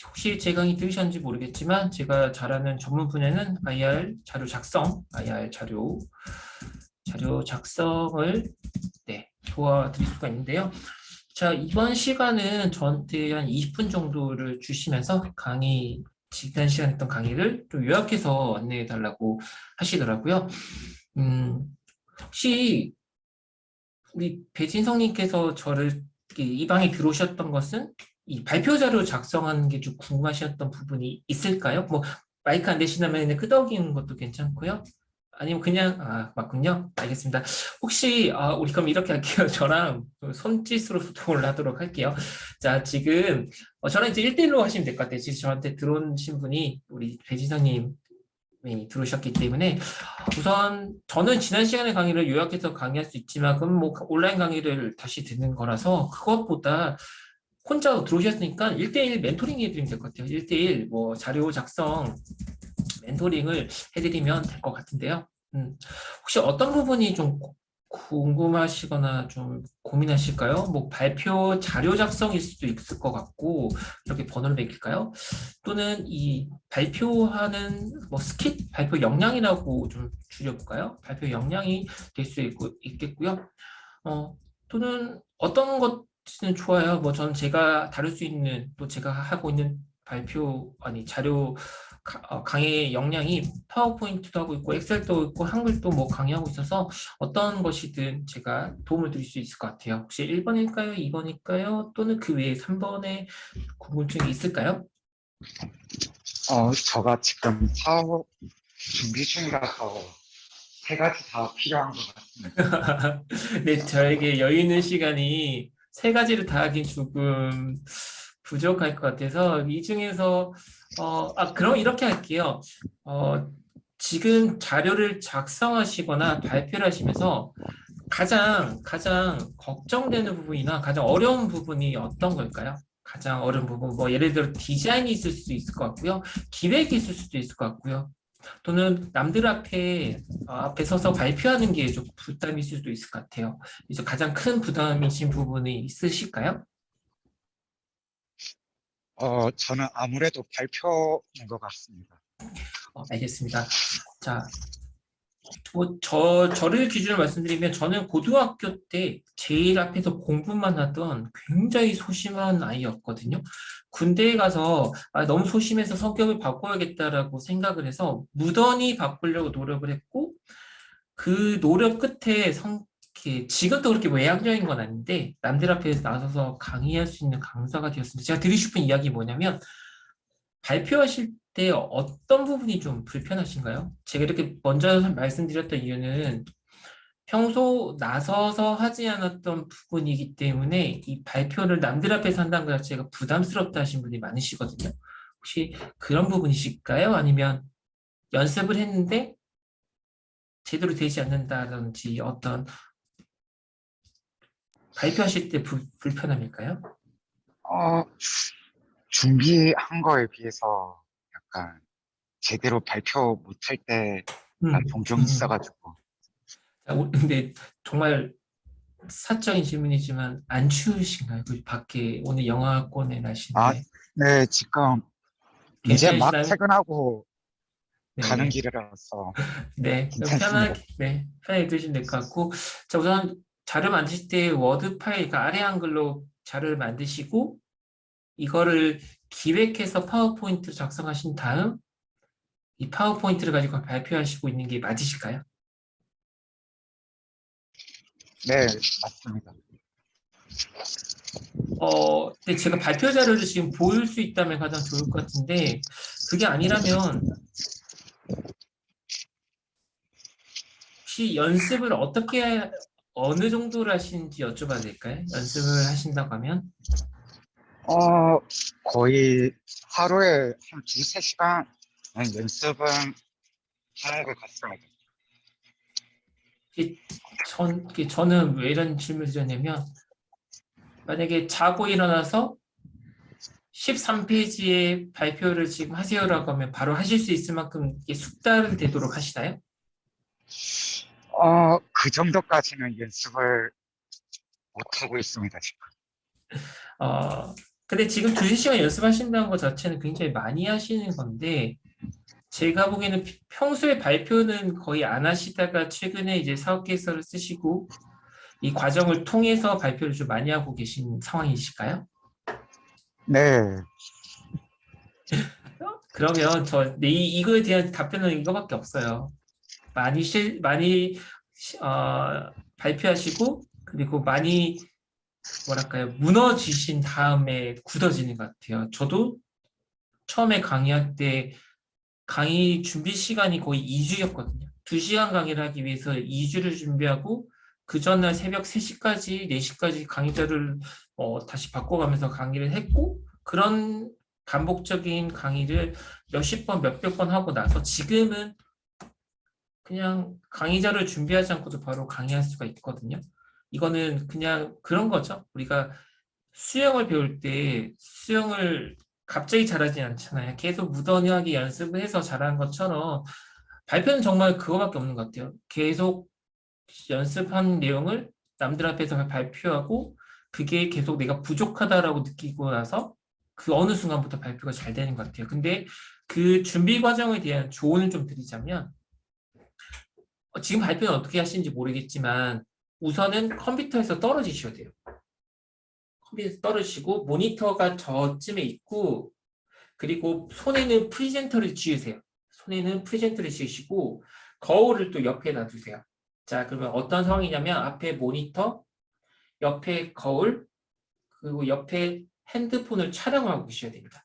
혹시 제 강의 들으셨는지 모르겠지만 제가 잘하는 전문 분야는 IR 자료 작성, IR 자료 작성을 도와드릴 수가 있는데요. 자, 이번 시간은 저한테 한 20분 정도를 주시면서 지난 시간에 했던 강의를 좀 요약해서 안내해 달라고 하시더라고요. 혹시 우리 배진성님께서 저를 이 방에 들어오셨던 것은 이 발표 자료 작성하는 게 좀 궁금하셨던 부분이 있을까요? 뭐 마이크 안 되시다면 끄덕이는 것도 괜찮고요. 아니면 그냥 맞군요. 알겠습니다. 혹시 우리 그럼 이렇게 할게요. 저랑 손짓으로 소통을 하도록 할게요. 자, 지금 저랑 이제 1대1로 하시면 될 것 같아요. 지금 저한테 들어오신 분이 우리 배진성님 들어오셨기 때문에 우선 저는 지난 시간에 강의를 요약해서 강의할 수 있지만 그럼 뭐 온라인 강의를 다시 듣는 거라서 그것보다 혼자 들어오셨으니까 1대1 멘토링 해드리면 될 것 같아요. 1대1 뭐 자료 작성 멘토링을 해드리면 될 것 같은데요. 혹시 어떤 부분이 좀 궁금하시거나 좀 고민하실까요? 뭐 발표 자료 작성일 수도 있을 것 같고 이렇게 번호를 매길까요? 또는 이 발표하는 뭐 스킷 발표 역량이라고 좀 줄여볼까요? 발표 역량이 될 수 있겠고요. 또는 어떤 것은 좋아요. 뭐 저는 제가 다룰 수 있는 또 제가 하고 있는 발표 아니 자료 강의 역량이 파워포인트도 하고 있고 엑셀도 있고 한글도 뭐 강의하고 있어서 어떤 것이든 제가 도움을 드릴 수 있을 것 같아요. 혹시 1번일까요? 2번일까요? 또는 그 외에 3번에 궁금증이 있을까요? 제가 지금 사업 준비 중이라서 세 가지 다 필요한 것 같습니다. 네, 저에게 여유 있는 시간이 세 가지를 다 하긴 조금 부족할 것 같아서 이 중에서 그럼 이렇게 할게요. 지금 자료를 작성하시거나 발표를 하시면서 가장 걱정되는 부분이나 가장 어려운 부분이 어떤 걸까요? 가장 어려운 부분, 뭐 예를 들어 디자인이 있을 수도 있을 것 같고요, 기획이 있을 수도 있을 것 같고요, 또는 남들 앞에 서서 발표하는 게 좀 부담이 있을 수도 있을 것 같아요. 그래서 가장 큰 부담이신 부분이 있으실까요? 저는 아무래도 발표인 것 같습니다. 알겠습니다. 자, 저를 기준으로 말씀드리면 저는 고등학교 때 제일 앞에서 공부만 하던 굉장히 소심한 아이였거든요. 군대에 가서 너무 소심해서 성격을 바꿔야겠다라고 생각을 해서 무던히 바꾸려고 노력을 했고 그 노력 끝에 이렇게 지금도 그렇게 외향적인 건 아닌데 남들 앞에서 나서서 강의할 수 있는 강사가 되었습니다. 제가 드리고 싶은 이야기 뭐냐면 발표하실 때 어떤 부분이 좀 불편하신가요? 제가 이렇게 먼저 말씀드렸던 이유는 평소 나서서 하지 않았던 부분이기 때문에 이 발표를 남들 앞에서 한다는 것 자체가 부담스럽다 하신 분이 많으시거든요. 혹시 그런 부분이실까요? 아니면 연습을 했는데 제대로 되지 않는다든지 어떤 발표하실 때 불편함일까요? 어, 준비한 거에 비해서 약간 제대로 발표 못할 때가 음, 종종 음. 있어가지고. 근데 정말 사적인 질문이지만 안 추우신가요? 그 밖에 오늘 영하권의 아, 날씨인데 네, 지금 이제 막 괜찮으시나요? 퇴근하고 가는 네, 길이라서 네, 그럼 괜찮습니다. 편하게 드시면 될 것 같고, 자 우선 자료 만드실 때 워드 파일, 그러니까 아래 한글로 자료를 만드시고 이거를 기획해서 파워포인트 작성하신 다음 이 파워포인트를 가지고 발표하시고 있는 게 맞으실까요? 네, 맞습니다. 근데 제가 발표 자료를 지금 보일 수 있다면 가장 좋을 것 같은데 그게 아니라면 혹시 연습을 어느 정도를 하시는지 여쭤봐도 될까요? 연습을 하신다고 하면 어, 거의 하루에 한 두세 시간 연습은 하는 것 같습니다. 혹시 저는 왜 이런 질문을 드렸냐면 만약에 자고 일어나서 13페이지의 발표를 지금 하세요라고 하면 바로 하실 수 있을 만큼 이게 숙달은 되도록 하시나요? 그 정도까지는 연습을 못하고 있습니다, 지금. 어, 근데 지금 2시간 연습하신다는 것 자체는 굉장히 많이 하시는 건데 제가 보기에는 평소에 발표는 거의 안 하시다가 최근에 이제 사업 계획서를 쓰시고 이 과정을 통해서 발표를 좀 많이 하고 계신 상황이실까요? 네, 그러면 이거에 대한 답변은 이거밖에 없어요. 많이 발표하시고 그리고 많이 뭐랄까요 무너지신 다음에 굳어지는 것 같아요. 저도 처음에 강의할 때 강의 준비 시간이 거의 2주였거든요. 2시간 강의를 하기 위해서 2주를 준비하고 그 전날 새벽 3시까지, 4시까지 강의자를 다시 바꿔가면서 강의를 했고 그런 반복적인 강의를 몇십 번, 몇백 번 하고 나서 지금은 그냥 강의자를 준비하지 않고도 바로 강의할 수가 있거든요. 이거는 그냥 그런 거죠. 우리가 수영을 배울 때 수영을 갑자기 잘하지 않잖아요. 계속 무던하게 연습을 해서 잘하는 것처럼 발표는 정말 그거밖에 없는 것 같아요. 계속 연습한 내용을 남들 앞에서 발표하고 그게 계속 내가 부족하다라고 느끼고 나서 그 어느 순간부터 발표가 잘 되는 것 같아요. 근데 그 준비 과정에 대한 조언을 좀 드리자면 지금 발표는 어떻게 하시는지 모르겠지만 우선은 컴퓨터에서 떨어지셔야 돼요. 컴퓨터에서 떨어지시고 모니터가 저쯤에 있고 그리고 손에는 프리젠터를 쥐으세요. 손에는 프리젠터를 쥐으시고 거울을 또 옆에 놔두세요. 자, 그러면 어떤 상황이냐면 앞에 모니터, 옆에 거울, 그리고 옆에 핸드폰을 촬영하고 계셔야 됩니다.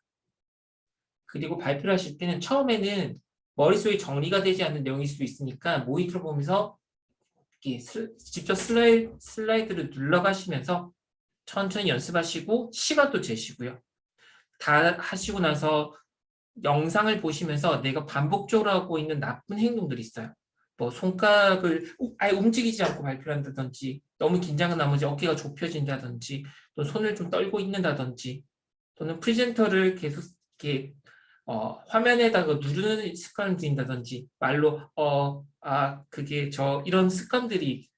그리고 발표를 하실 때는 처음에는 머릿속에 정리가 되지 않는 내용일 수도 있으니까 모니터를 보면서 직접 슬라이드를 눌러가시면서 천천히 연습하시고 시간도 재시고요. 다 하시고 나서 영상을 보시면서 내가 반복적으로 하고 있는 나쁜 행동들이 있어요. 뭐 손가락을 아예 움직이지 않고 발표를 한다든지 너무 긴장한 나머지 어깨가 좁혀진다든지 또 손을 좀 떨고 있는다든지 또는 프리젠터를 계속 이렇게 화면에다가 누르는 습관을 들인다든지 말로 그게 이런 습관들이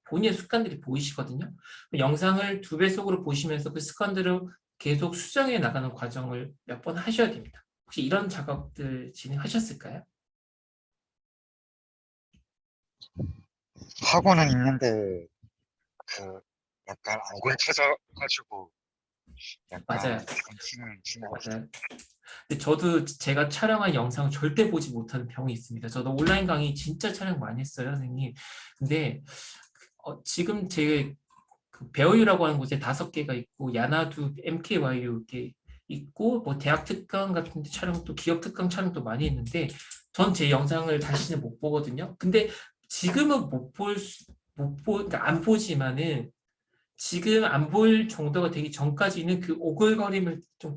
본인의 습관들이 보이시거든요. 영상을 2배속으로 보시면서 그 습관들을 계속 수정해 나가는 과정을 몇 번 하셔야 됩니다. 혹시 이런 작업들 진행하셨을까요? 하고는 있는데 그 약간 안 고쳐져가지고 맞아요. 약간 정신을 지나갔어요. 맞아요. 근데 저도 제가 촬영한 영상 절대 보지 못하는 병이 있습니다. 저도 온라인 강의 진짜 촬영 많이 했어요, 선생님. 근데 지금 제 그 배어유라고 하는 곳에 5개가 있고 야나두, MKYU 이렇게 있고 뭐 대학 특강 같은 데 촬영도 기업 특강 촬영도 많이 했는데 전 제 영상을 다시는 못 보거든요. 근데 지금은 그러니까 안 보지만은 지금 안 보일 정도가 되기 전까지는 그 오글거림을 좀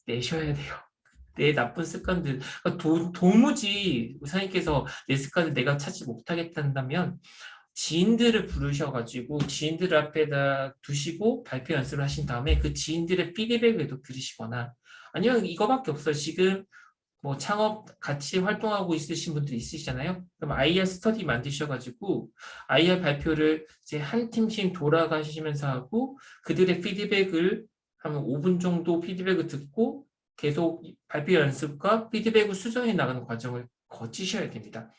내셔야 돼요. 내 나쁜 습관들. 그러니까 도무지 의사님께서 내 습관을 내가 찾지 못하겠다면 지인들을 부르셔가지고 지인들 앞에다 두시고 발표 연습을 하신 다음에 그 지인들의 피드백을 또 들으시거나 아니면 이거밖에 없어요. 지금 뭐 창업 같이 활동하고 있으신 분들 있으시잖아요. 그럼 IR 스터디 만드셔가지고 IR 발표를 이제 한 팀씩 돌아가시면서 하고 그들의 피드백을 한 5분 정도 피드백을 듣고 계속 발표 연습과 피드백을 수정해 나가는 과정을 거치셔야 됩니다.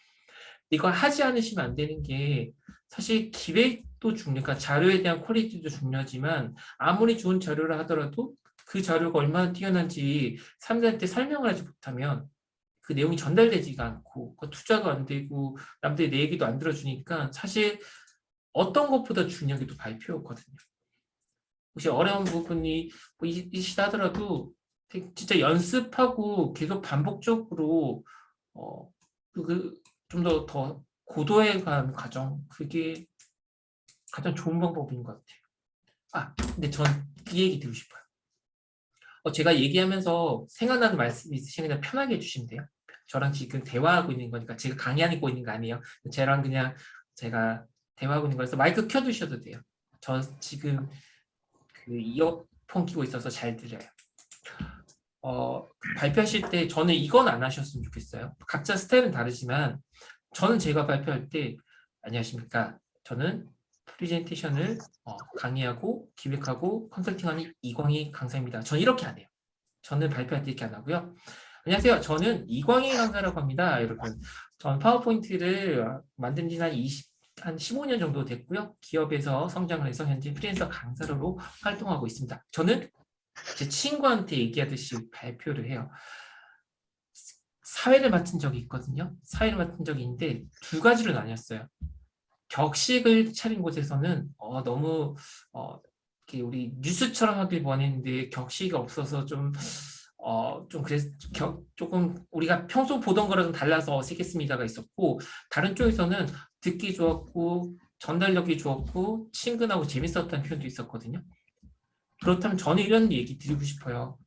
이거 하지 않으시면 안 되는 게 사실 기획도 중요하니까 자료에 대한 퀄리티도 중요하지만 아무리 좋은 자료를 하더라도 그 자료가 얼마나 뛰어난지 사람들한테 설명을 하지 못하면 그 내용이 전달되지가 않고 그 투자도 안 되고 남들이 내 얘기도 안 들어주니까 사실 어떤 것보다 중요한 게 또 발표였거든요. 혹시 어려운 부분이 뭐 있으시다 하더라도 진짜 연습하고 계속 반복적으로 좀 더 고도에 간 과정 그게 가장 좋은 방법인 것 같아요. 근데 전 그 얘기 드리고 싶어요. 제가 얘기하면서 생각나는 말씀 있으시면 그냥 편하게 해주시면 돼요. 저랑 지금 대화하고 있는 거니까 제가 강의하고 있는 거 아니에요. 쟤랑 그냥 제가 대화하고 있는 거라서 마이크 켜두셔도 돼요. 저 지금 그 이어폰 끼고 있어서 잘 들려요. 발표하실 때 저는 이건 안 하셨으면 좋겠어요. 각자 스타일은 다르지만 저는 제가 발표할 때 안녕하십니까. 저는 프레젠테이션을 강의하고 기획하고 컨설팅하는 이광희 강사입니다. 저는 이렇게 안 해요. 저는 발표할 때 이렇게 안 하고요. 안녕하세요. 저는 이광희 강사라고 합니다. 여러분. 저는 파워포인트를 만든 지는 한 15년 정도 됐고요. 기업에서 성장을 해서 현재 프리랜서 강사로 활동하고 있습니다. 저는 제 친구한테 얘기하듯이 발표를 해요. 사회를 맡은 적이 있거든요. 사회를 맡은 적이 있는데 두 가지로 나뉘었어요. 격식을 차린 곳에서는 너무 이렇게 우리 뉴스처럼 하길 원했는데 격식이 없어서 좀 조금 우리가 평소 보던 거랑 달라서 어색했습니다가 있었고, 다른 쪽에서는 듣기 좋았고 전달력이 좋았고 친근하고 재밌었다는 표현도 있었거든요. 그렇다면 저는 이런 얘기 드리고 싶어요.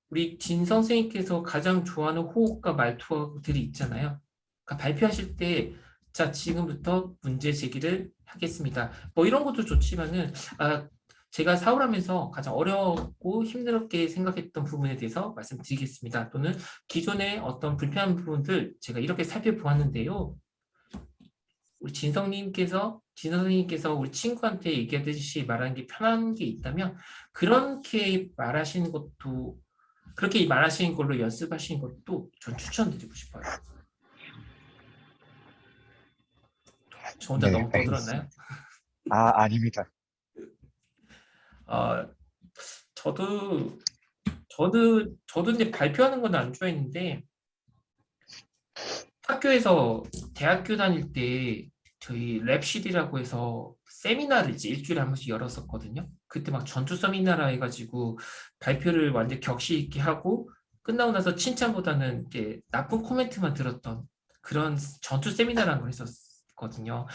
우리 진 선생님께서 가장 좋아하는 호흡과 말투들이 있잖아요. 그러니까 발표하실 때, 자, 지금부터 문제 제기를 하겠습니다. 뭐 이런 것도 좋지만은, 제가 사울하면서 가장 어렵고 힘들게 생각했던 부분에 대해서 말씀드리겠습니다. 또는 기존의 어떤 불편한 부분들 제가 이렇게 살펴보았는데요. 우리 진 선생님께서 우리 친구한테 얘기하듯이 말하는 게 편한 게 있다면 그렇게 말하시는 것도 그렇게 말하시는 걸로 연습하시는 것도 전 추천드리고 싶어요. 저 혼자 네, 너무 떠들었나요? 알겠습니다. 아, 아닙니다. 어, 저도 저도 이제 발표하는 건 안 좋아했는데 학교에서 대학교 다닐 때 저희 랩실이라고 해서 세미나를 이제 일주일에 한 번씩 열었었거든요. 그때 막 전투 세미나라 해가지고 발표를 완전 격식 있게 하고 끝나고 나서 칭찬보다는 이제 나쁜 코멘트만 들었던 그런 전투 세미나라는 걸 했었거든요.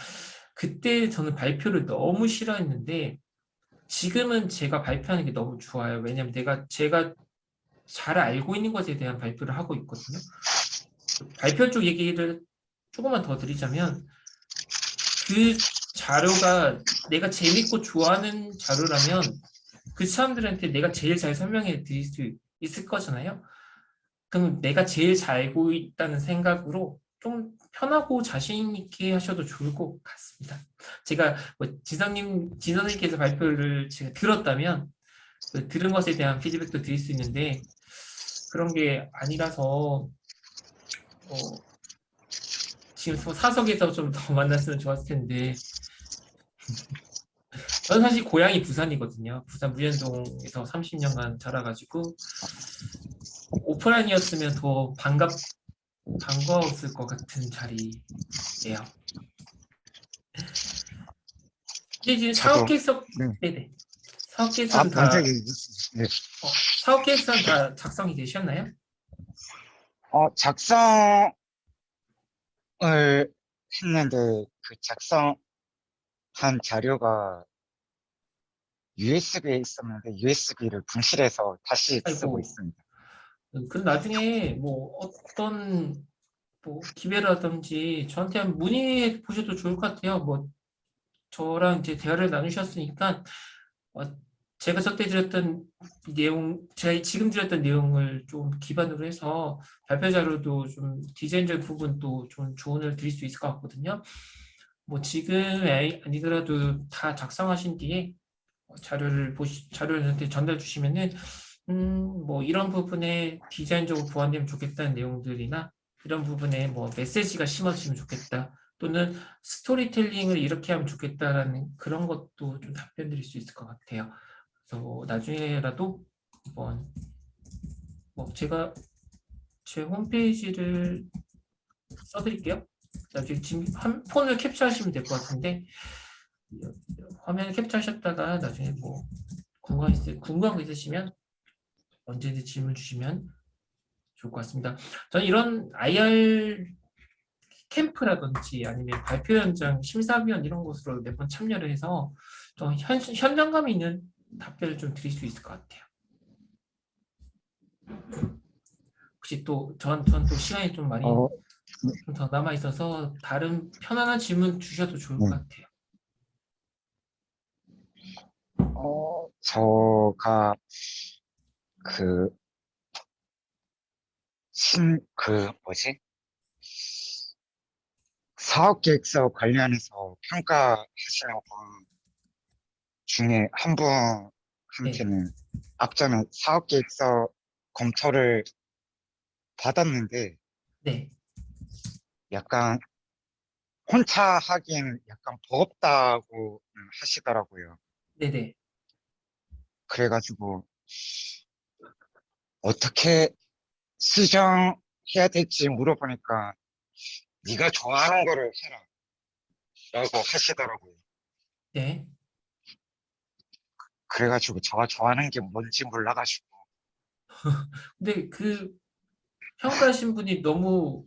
그때 저는 발표를 너무 싫어했는데 지금은 제가 발표하는 게 너무 좋아요. 왜냐면 제가 잘 알고 있는 것에 대한 발표를 하고 있거든요. 발표 쪽 얘기를 조금만 더 드리자면 그 자료가 내가 재밌고 좋아하는 자료라면 그 사람들한테 내가 제일 잘 설명해 드릴 수 있을 거잖아요. 그럼 내가 제일 잘 알고 있다는 생각으로 좀 편하고 자신 있게 하셔도 좋을 것 같습니다. 제가 뭐 진 선생님께서 발표를 제가 들었다면 그 들은 것에 대한 피드백도 드릴 수 있는데 그런 게 아니라서 지금 사석에서 좀 더 만났으면 좋았을 텐데 저는 사실 고향이 부산이거든요. 부산 무현동에서 30년간 자라가지고 오프라인이었으면 더 반가웠을 것 같은 자리예요. 이제 지금 저도, 네. 네네. 사업 계획서는 먼저 다, 얘기했습니다. 네. 사업 계획서는 다 작성이 되셨나요? 작성을 했는데, 그 작성한 자료가 USB에 있었는데, USB를 분실해서 다시 쓰고 아이고, 있습니다. 그럼 나중에 뭐 어떤 뭐 기회라든지 저한테 한번 문의해 보셔도 좋을 것 같아요. 뭐 저랑 이제 대화를 나누셨으니까 어, 제가 저때 드렸던 제가 지금 드렸던 내용을 좀 기반으로 해서 발표 자료도 좀 디자인적 부분도 좀 조언을 드릴 수 있을 것 같거든요. 뭐 지금 아니더라도 다 작성하신 뒤에 자료를 저한테 전달 주시면은 뭐 이런 부분에 디자인적으로 보완되면 좋겠다는 내용들이나 이런 부분에 뭐 메시지가 심어지면 좋겠다. 또는 스토리텔링을 이렇게 하면 좋겠다라는 그런 것도 좀 답변 드릴 수 있을 것 같아요. 그래서 뭐 나중에라도 한번 뭐 제가 제 홈페이지를 써드릴게요. 나중에 지금 폰을 캡처하시면 될 것 같은데 화면을 캡처하셨다가 나중에 뭐 궁금한 거 있으시면 언제든지 질문 주시면 좋을 것 같습니다. 저는 이런 IR 캠프라든지 아니면 발표 현장, 심사위원 이런 곳으로 몇 번 참여를 해서 좀 현장감 있는 답변을 좀 드릴 수 있을 것 같아요. 혹시 또 전 또 시간이 좀 많이 어, 좀 더 남아 있어서 다른 편안한 질문 주셔도 좋을 것 네. 같아요. 저가 그, 뭐지? 사업계획서 관련해서 평가하시는 분 중에 한 네, 분한테는 앞전에 사업계획서 검토를 받았는데 네, 약간 혼자 하기에는 약간 버겁다고 하시더라고요. 네, 네. 그래가지고 어떻게 수정해야 해야 될지 물어보니까 네가 좋아하는 거를 해라 라고 하시더라고요. 네. 그래가지고 제가 좋아하는 게 뭔지 몰라가지고 근데 그 평가하신 분이 너무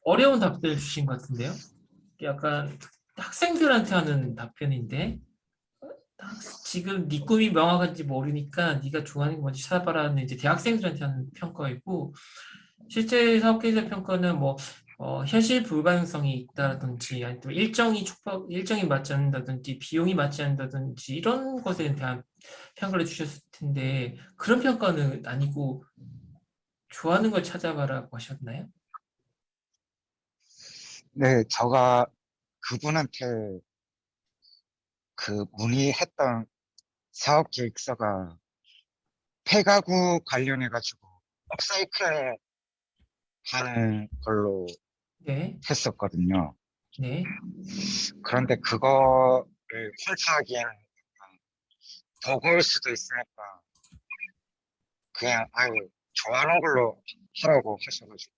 어려운 답변을 주신 것 같은데요. 약간 학생들한테 하는 답변인데 지금 네 꿈이 명확한지 모르니까 네가 좋아하는 게 뭔지 찾아봐라는 이제 대학생들한테 하는 평가이고 실제 사업계획 평가는 뭐 현실 불가능성이 있다든지 아니면 일정이 맞지 않는다든지 비용이 맞지 않는다든지 이런 것에 대한 평가를 주셨을 텐데 그런 평가는 아니고 좋아하는 걸 찾아봐라고 하셨나요? 네, 제가 그분한테 그 문의했던 사업 계획서가 폐가구 관련해가지고 업사이클 하는 걸로 네, 했었거든요. 네. 그런데 그거를 혼자 하기에는 약간 버거울 수도 있으니까 그냥 아예 좋아하는 걸로 하라고 하셔가지고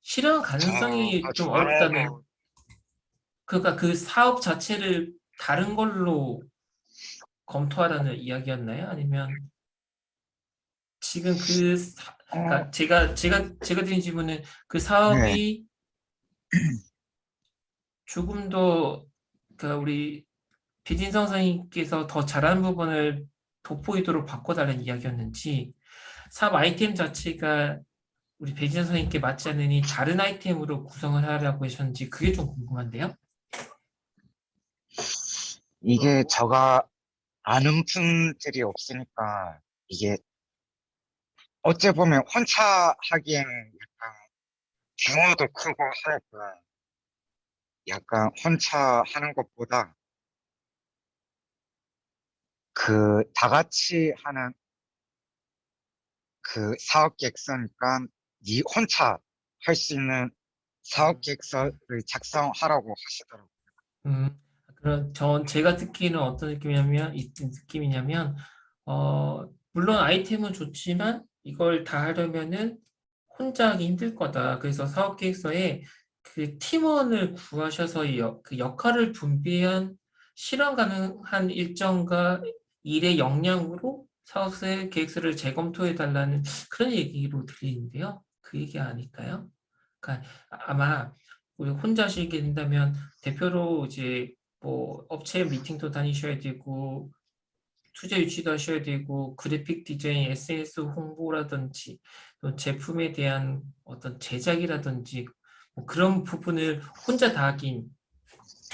실현 제가 가능성이 좀 좋아하는 어렵다는 거 그러니까 그 사업 자체를 다른 걸로 검토하라는 이야기였나요? 아니면 지금 어, 그러니까 제가 드린 질문은 그 네. 사업이 조금 더 그러니까 우리 배진성 선생님께서 더 잘하는 부분을 돋보이도록 바꿔달라는 이야기였는지 사업 아이템 자체가 우리 배진성 선생님께 맞지 않으니 다른 아이템으로 구성을 하려고 하셨는지 그게 좀 궁금한데요. 이게 제가 아는 분들이 없으니까 이게 어찌 보면 혼자 하기에는 약간 규모도 크고 하니까 약간 혼자 하는 것보다 그 다 같이 하는 그 사업 계획서니까 니 혼자 할 수 있는 사업 계획서를 작성하라고 하시더라고요. 음, 그런 제가 듣기는 어떤 느낌이냐면 물론 아이템은 좋지만 이걸 다 하려면은 혼자 하기 힘들 거다. 그래서 사업 계획서에 그 팀원을 구하셔서 그 역할을 분배한 실현 가능한 일정과 일의 역량으로 사업 계획서를 재검토해 달라는 그런 얘기로 들리는데요. 그 얘기 아닐까요? 그러니까 아마 우리 혼자 하시게 된다면 대표로 이제 뭐 업체 미팅도 다니셔야 되고 투자 유치도 하셔야 되고 그래픽 디자인, SNS 홍보라든지 또 제품에 대한 어떤 제작이라든지 뭐 그런 부분을 혼자 다 하긴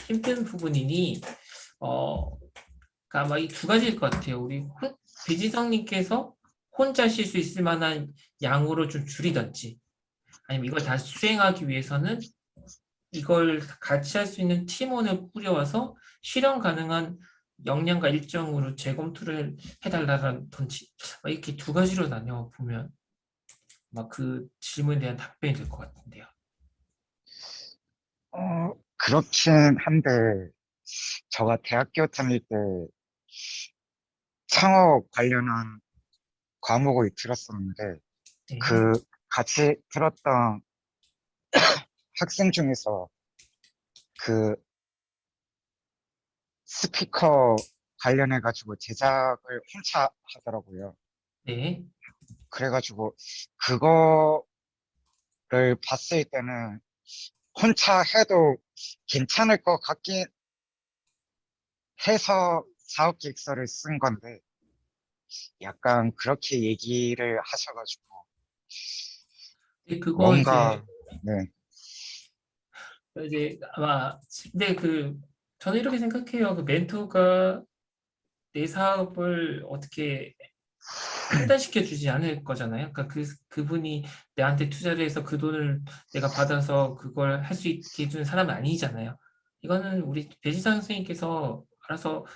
힘든 부분이니 그러니까 아마 이 두 가지일 것 같아요. 배지성님께서 혼자 하실 수 있을 만한 양으로 좀 줄이든지 아니면 이걸 다 수행하기 위해서는 이걸 같이 할 수 있는 팀원을 꾸려와서 실현 가능한 역량과 일정으로 재검토를 해달라든지 이렇게 두 가지로 나뉘어 보면 막 그 질문에 대한 답변이 될 것 같은데요. 그렇긴 한데 제가 대학교 다닐 때 창업 관련한 과목을 들었었는데 네, 그 같이 들었던 학생 중에서 그 스피커 관련해가지고 제작을 혼자 하더라고요. 네, 그래가지고 그거를 봤을 때는 혼자 해도 괜찮을 것 같긴 해서 사업 계획서를 쓴 건데 약간 그렇게 얘기를 하셔가지고 그거 뭔가 네, 이제 아마 근데 저는 이렇게 생각해요. 그 멘토가 내 사업을 어떻게 판단시켜 주지 않을 거잖아요. 그러니까 그분이 내한테 투자를 해서 그 돈을 내가 받아서 그걸 할 수 있게 해주는 사람은 아니잖아요. 이거는 우리 배지상 선생님께서 알아서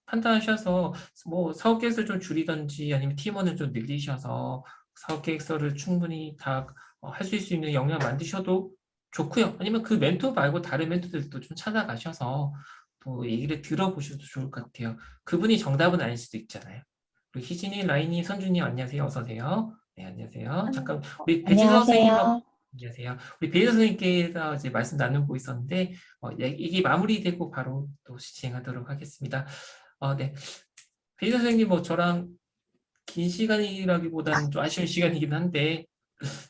판단하셔서 뭐 사업 계획서를 좀 줄이든지 아니면 팀원을 좀 늘리셔서 사업 계획서를 충분히 다 할 수 있는 역량을 만드셔도 좋고요. 아니면 그 멘토 말고 다른 멘토들도 좀 찾아가셔서 또 얘기를 들어보셔도 좋을 것 같아요. 그분이 정답은 아닐 수도 있잖아요. 그리고 희진이, 라인이, 선준이 안녕하세요. 어서 오세요. 네, 안녕하세요. 잠깐 우리 배진서 안녕하세요. 선생님하고 안녕하세요. 우리 배진서 선생님께서 이제 말씀 나누고 있었는데 이게 마무리되고 바로 또 진행하도록 하겠습니다. 네. 배진서 선생님 뭐 저랑 긴 시간이라기보다는 좀 아쉬운 시간이긴 한데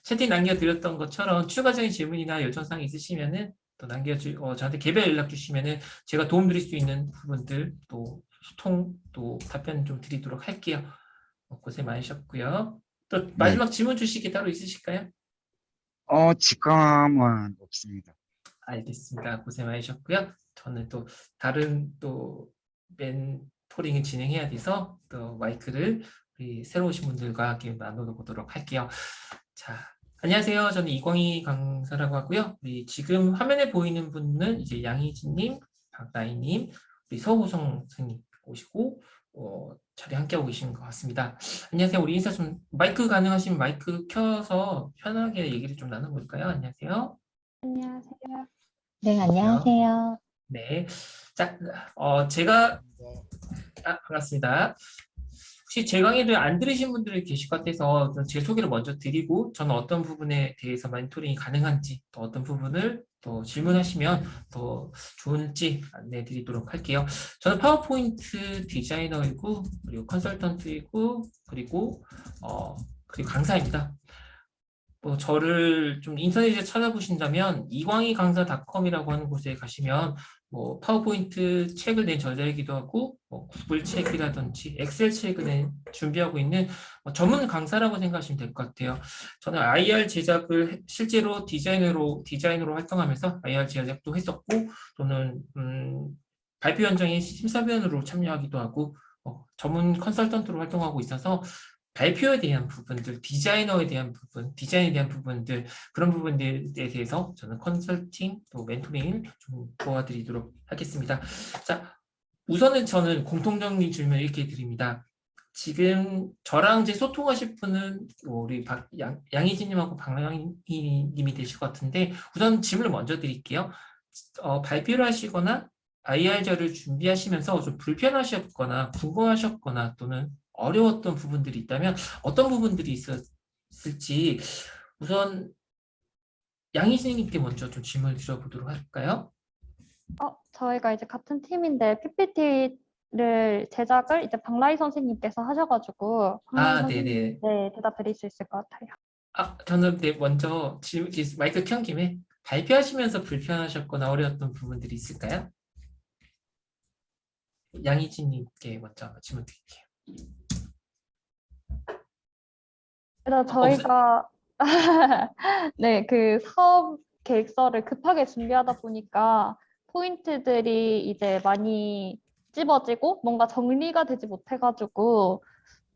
채팅 남겨드렸던 것처럼 추가적인 질문이나 요청사항 있으시면은 또 저한테 개별 연락 주시면은 제가 도움드릴 수 있는 부분들 또 소통 또 답변 좀 드리도록 할게요. 고생 많으셨고요. 또 네. 마지막 질문 주실 게 따로 있으실까요? 지금은 없습니다. 알겠습니다. 고생 많으셨고요. 저는 또 다른 또 멘토링을 진행해야 돼서 또 마이크를 우리 새로 오신 분들과 함께 나눠보도록 할게요. 자, 안녕하세요. 저는 이광희 강사라고 하고요. 우리 지금 화면에 보이는 분은 이제 양희진님, 박나희님, 우리 서호성 선생님 오시고 자리 함께하고 계시는 것 같습니다. 안녕하세요. 우리 인사 좀 마이크 가능하시면 마이크 켜서 편하게 얘기를 좀 나눠볼까요? 안녕하세요. 안녕하세요. 네, 안녕하세요. 네. 자, 제가 반갑습니다. 혹시 제 강의를 안 들으신 분들이 계실 것 같아서 제 소개를 먼저 드리고 저는 어떤 부분에 대해서 멘토링이 가능한지 또 어떤 부분을 또 질문하시면 더 좋을지 안내해 드리도록 할게요. 저는 파워포인트 디자이너이고 그리고 컨설턴트이고 그리고 강사입니다. 저를 좀 인터넷에 찾아보신다면 이광희강사.com이라고 하는 곳에 가시면 파워포인트 책을 낸 저자이기도 하고 구글 책이라든지 엑셀 책을 준비하고 있는 전문 강사라고 생각하시면 될 것 같아요. 저는 IR 제작을 실제로 디자이너로 활동하면서 IR 제작도 했었고 또는 발표 현장에 심사위원으로 참여하기도 하고 전문 컨설턴트로 활동하고 있어서 발표에 대한 부분들, 디자인에 대한 부분들, 그런 부분들에 대해서 저는 컨설팅, 또 멘토링을 좀 도와드리도록 하겠습니다. 자, 우선은 저는 공통적인 질문을 이렇게 드립니다. 지금 저랑 이제 소통하실 분은 우리 양희진님하고 박나희님이 되실 것 같은데 우선 질문을 먼저 드릴게요. 발표를 하시거나 IR자를 준비하시면서 좀 불편하셨거나 궁금하셨거나 또는 어려웠던 부분들이 있다면 어떤 부분들이 있었을지 우선 양희진님께 먼저 좀 질문을 드려보도록 할까요? 저희가 이제 같은 팀인데 PPT를 제작을 이제 박나희 선생님께서 하셔가지고 박나희 네네. 선생님 대답 드릴 수 있을 것 같아요. 저는 먼저 마이크 켠 김에 발표하시면서 불편하셨거나 어려웠던 부분들이 있을까요? 양희진님께 먼저 질문 드릴게요. 그래서 저희가 네, 그 사업 계획서를 급하게 준비하다 보니까 포인트들이 이제 많이 찝어지고 뭔가 정리가 되지 못해가지고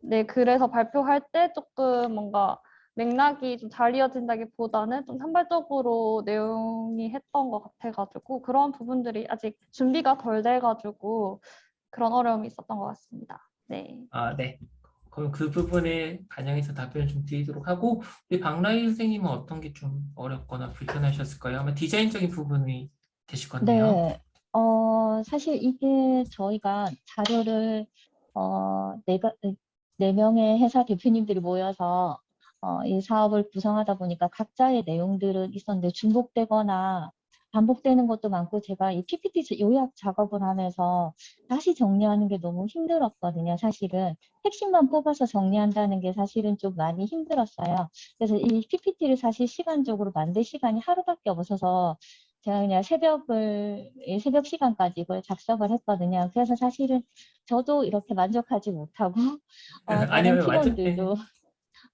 네, 그래서 발표할 때 조금 뭔가 맥락이 좀 잘 이어진다기보다는 좀 산발적으로 내용이 했던 것 같아가지고 그런 부분들이 아직 준비가 덜 돼가지고 그런 어려움이 있었던 것 같습니다. 네. 네. 그럼 그 부분에 반영해서 답변을 좀 드리도록 하고 우리 박나희 선생님은 어떤 게 좀 어렵거나 불편하셨을까요? 아마 디자인적인 부분이 되실 건데요. 네, 사실 이게 저희가 자료를, 네 명의 회사 대표님들이 모여서, 이 사업을 구성하다 보니까 각자의 내용들은 있었는데 중복되거나 반복되는 것도 많고 제가 이 PPT 요약 작업을 하면서 다시 정리하는 게 너무 힘들었거든요. 사실은 핵심만 뽑아서 정리한다는 게 사실은 좀 많이 힘들었어요. 그래서 이 PPT를 사실 시간적으로 만들 시간이 하루밖에 없어서 제가 그냥 새벽 시간까지 이걸 작성을 했거든요. 그래서 사실은 저도 이렇게 만족하지 못하고, 다른 아니요, 완전 팀원들도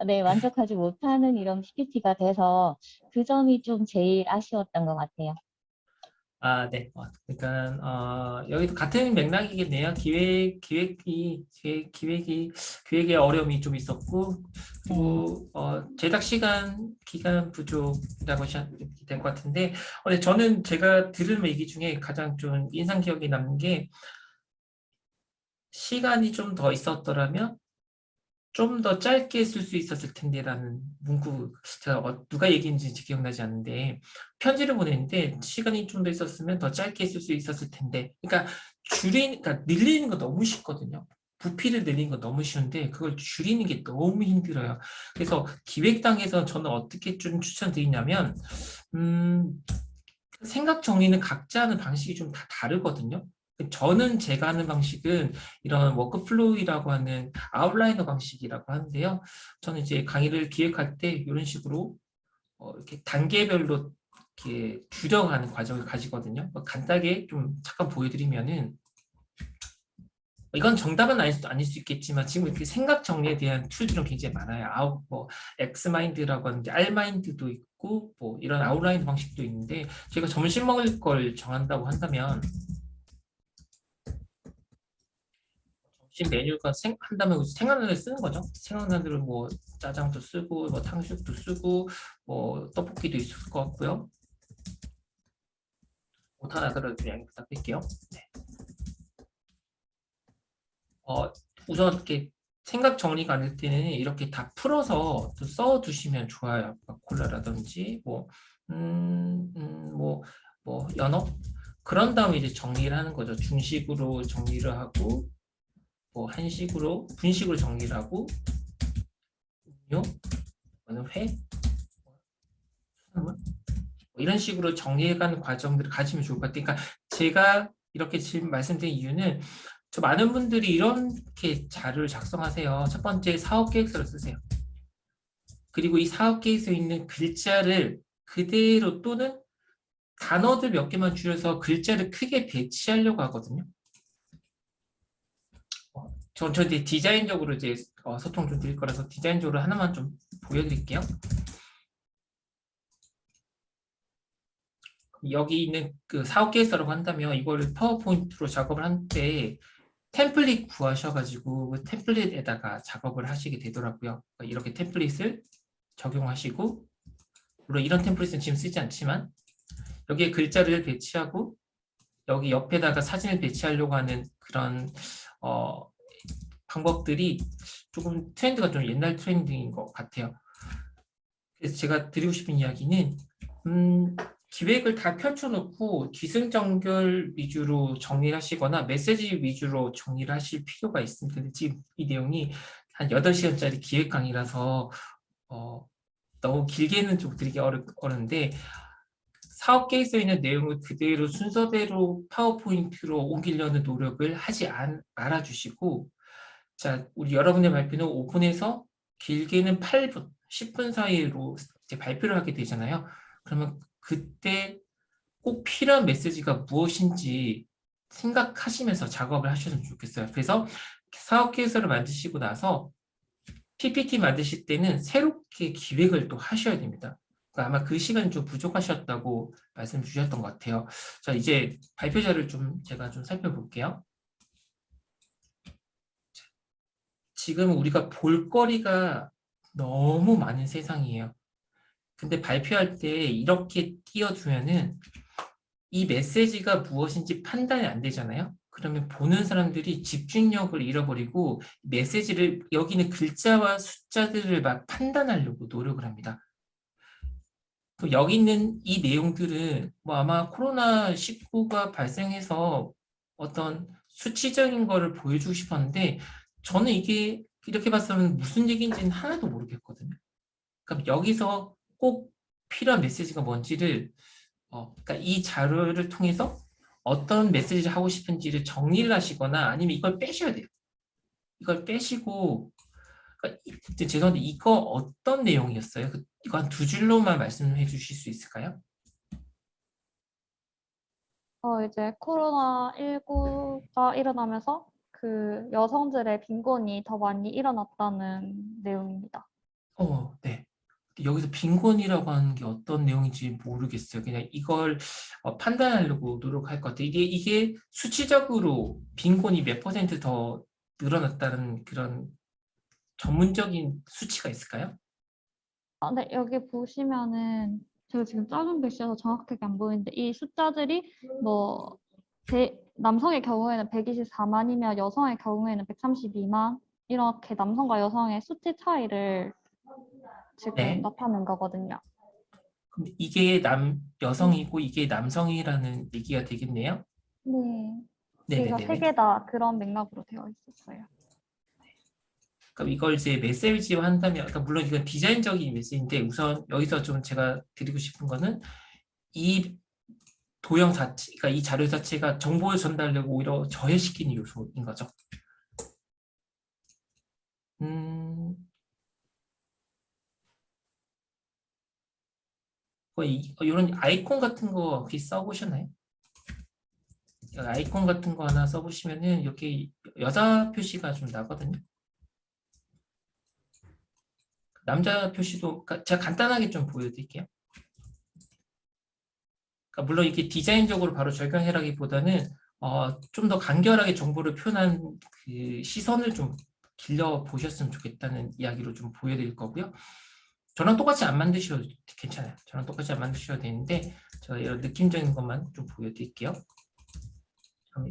네, 만족하지 못하는 이런 PPT가 돼서 그 점이 좀 제일 아쉬웠던 것 같아요. 네. 그러니까 여기도 같은 맥락이겠네요. 기획의 어려움이 좀 있었고 그리고 제작 기간 부족이라고 하셔도 될 것 같은데 근데 저는 제가 들은 얘기 중에 가장 좀 인상 기억에 남는 게 시간이 좀 더 있었더라면 좀 더 짧게 쓸 수 있었을 텐데라는 문구 제가 누가 얘기했는지 기억나지 않는데 편지를 보냈는데 시간이 좀 더 있었으면 더 짧게 쓸 수 있었을 텐데 그러니까 늘리는 거 너무 쉽거든요. 부피를 늘리는 건 너무 쉬운데 그걸 줄이는 게 너무 힘들어요. 그래서 기획당에서 저는 어떻게 좀 추천드리냐면 생각 정리는 각자 하는 방식이 좀 다 다르거든요. 저는 제가 하는 방식은 이런 워크플로우라고 하는 아웃라이너 방식이라고 하는데요. 저는 이제 강의를 기획할 때 이런 식으로 이렇게 단계별로 이렇게 줄여가는 과정을 가지거든요. 간단하게 좀 잠깐 보여드리면은 이건 정답은 아닐 수 있겠지만 지금 이렇게 생각 정리에 대한 툴들은 굉장히 많아요. 뭐 엑스마인드라고 하는데 알마인드도 있고 뭐 이런 아웃라인 방식도 있는데 제가 점심 먹을 걸 정한다고 한다면 점심 메뉴가 한다면 생각나는 쓰는 거죠. 생각나는 대로 뭐 짜장도 쓰고 뭐 탕수육도 쓰고 뭐 떡볶이도 있을 것 같고요. 못 하나 들어도 그냥 부탁드릴게요. 네. 우선 이렇게 생각 정리가 안 될 때는 이렇게 다 풀어서 또 써두시면 좋아요. 콜라라든지 뭐 연어 그런 다음에 이제 정리를 하는 거죠. 중식으로 정리를 하고 뭐 한식으로 분식으로 정리를 하고 음료, 회, 수산물 뭐 이런 식으로 정리해가는 과정들을 가지면 좋을 것 같아요. 그러니까 제가 이렇게 지금 말씀드린 이유는 저 많은 분들이 이렇게 자료를 작성하세요. 첫 번째 사업 계획서를 쓰세요. 그리고 이 사업 계획서에 있는 글자를 그대로 또는 단어들 몇 개만 줄여서 글자를 크게 배치하려고 하거든요. 저 이제 디자인적으로 이제 소통 좀 드릴 거라서 디자인적으로 하나만 좀 보여드릴게요. 여기 있는 그 사업 계획서라고 한다면 이걸 파워포인트로 작업을 할 때 템플릿 구하셔가지고 그 템플릿에다가 작업을 하시게 되더라고요. 이렇게 템플릿을 적용하시고 물론 이런 템플릿은 지금 쓰지 않지만 여기에 글자를 배치하고 여기 옆에다가 사진을 배치하려고 하는 그런 방법들이 조금 트렌드가 좀 옛날 트렌드인 것 같아요. 그래서 제가 드리고 싶은 이야기는 기획을 다 펼쳐놓고 기승전결 위주로 정리를 하시거나 메시지 위주로 정리를 하실 필요가 있습니다. 근데 지금 이 내용이 한 8시간짜리 기획 강의라서 너무 길게는 좀 드리기 어려운데 사업 계획에 써 있는 내용을 그대로 순서대로 파워포인트로 옮기려는 노력을 하지 말아주시고 자, 우리 여러분의 발표는 5분에서 길게는 8분, 10분 사이로 이제 발표를 하게 되잖아요. 그러면 그때 꼭 필요한 메시지가 무엇인지 생각하시면서 작업을 하셨으면 좋겠어요. 그래서 사업 계획서를 만드시고 나서 PPT 만드실 때는 새롭게 기획을 또 하셔야 됩니다. 그러니까 아마 그 시간이 좀 부족하셨다고 말씀 주셨던 것 같아요. 자, 이제 발표자를 좀 제가 좀 살펴볼게요. 지금 우리가 볼거리가 너무 많은 세상이에요. 근데 발표할 때 이렇게 띄워두면은 이 메시지가 무엇인지 판단이 안 되잖아요. 그러면 보는 사람들이 집중력을 잃어버리고 메시지를 여기 있는 글자와 숫자들을 막 판단하려고 노력을 합니다. 여기 있는 이 내용들은 뭐 아마 코로나19가 발생해서 어떤 수치적인 거를 보여주고 싶었는데 저는 이게 이렇게 봤으면 무슨 얘기인지는 하나도 모르겠거든요. 그럼 여기서 꼭 필요한 메시지가 뭔지를 그러니까 이 자료를 통해서 어떤 메시지를 하고 싶은지를 정리를 하시거나 아니면 이걸 빼셔야 돼요. 이걸 빼시고 그러니까 죄송한데 이거 어떤 내용이었어요? 이거 한 2줄로만 말씀해 주실 수 있을까요? 이제 코로나19가 일어나면서 그 여성들의 빈곤이 더 많이 일어났다는 내용입니다. 네. 여기서 빈곤이라고 하는 게 어떤 내용인지 모르겠어요. 그냥 이걸 판단하려고 노력할 것 같아요. 이게 수치적으로 빈곤이 몇 % 더 늘어났다는 그런 전문적인 수치가 있을까요? 네, 여기 보시면은 제가 지금 작은 글씨여서 정확하게 안 보이는데 이 숫자들이 뭐 남성의 경우에는 124만이며 여성의 경우에는 132만 이렇게 남성과 여성의 수치 차이를 지금 네. 나타낸 거거든요. 그럼 이게 여성이고 이게 남성이라는 얘기가 되겠네요. 네. 네네네. 저희가 세 개 다 그런 맥락으로 되어 있었어요. 그럼 이걸 이제 메시지화 한다면, 그러니까 물론 이건 디자인적인 메시지인데 우선 여기서 좀 제가 드리고 싶은 거는 이 도형 자체, 그러니까 이 자료 자체가 정보 전달력을 오히려 저해시키는 요소인 거죠. 이런 아이콘 같은 거 혹시 써보셨나요? 아이콘 같은 거 하나 써보시면은 이렇게 여자 표시가 좀 나거든요. 남자 표시도 제가 간단하게 좀 보여드릴게요. 그러니까 물론 이게 디자인적으로 바로 적용해라기보다는 좀 더 간결하게 정보를 표현한 그 시선을 좀 길러 보셨으면 좋겠다는 이야기로 좀 보여드릴 거고요. 저랑 똑같이 안 만드셔도 괜찮아요. 저랑 똑같이 안 만드셔도 되는데 제가 이런 느낌적인 것만 좀 보여드릴게요.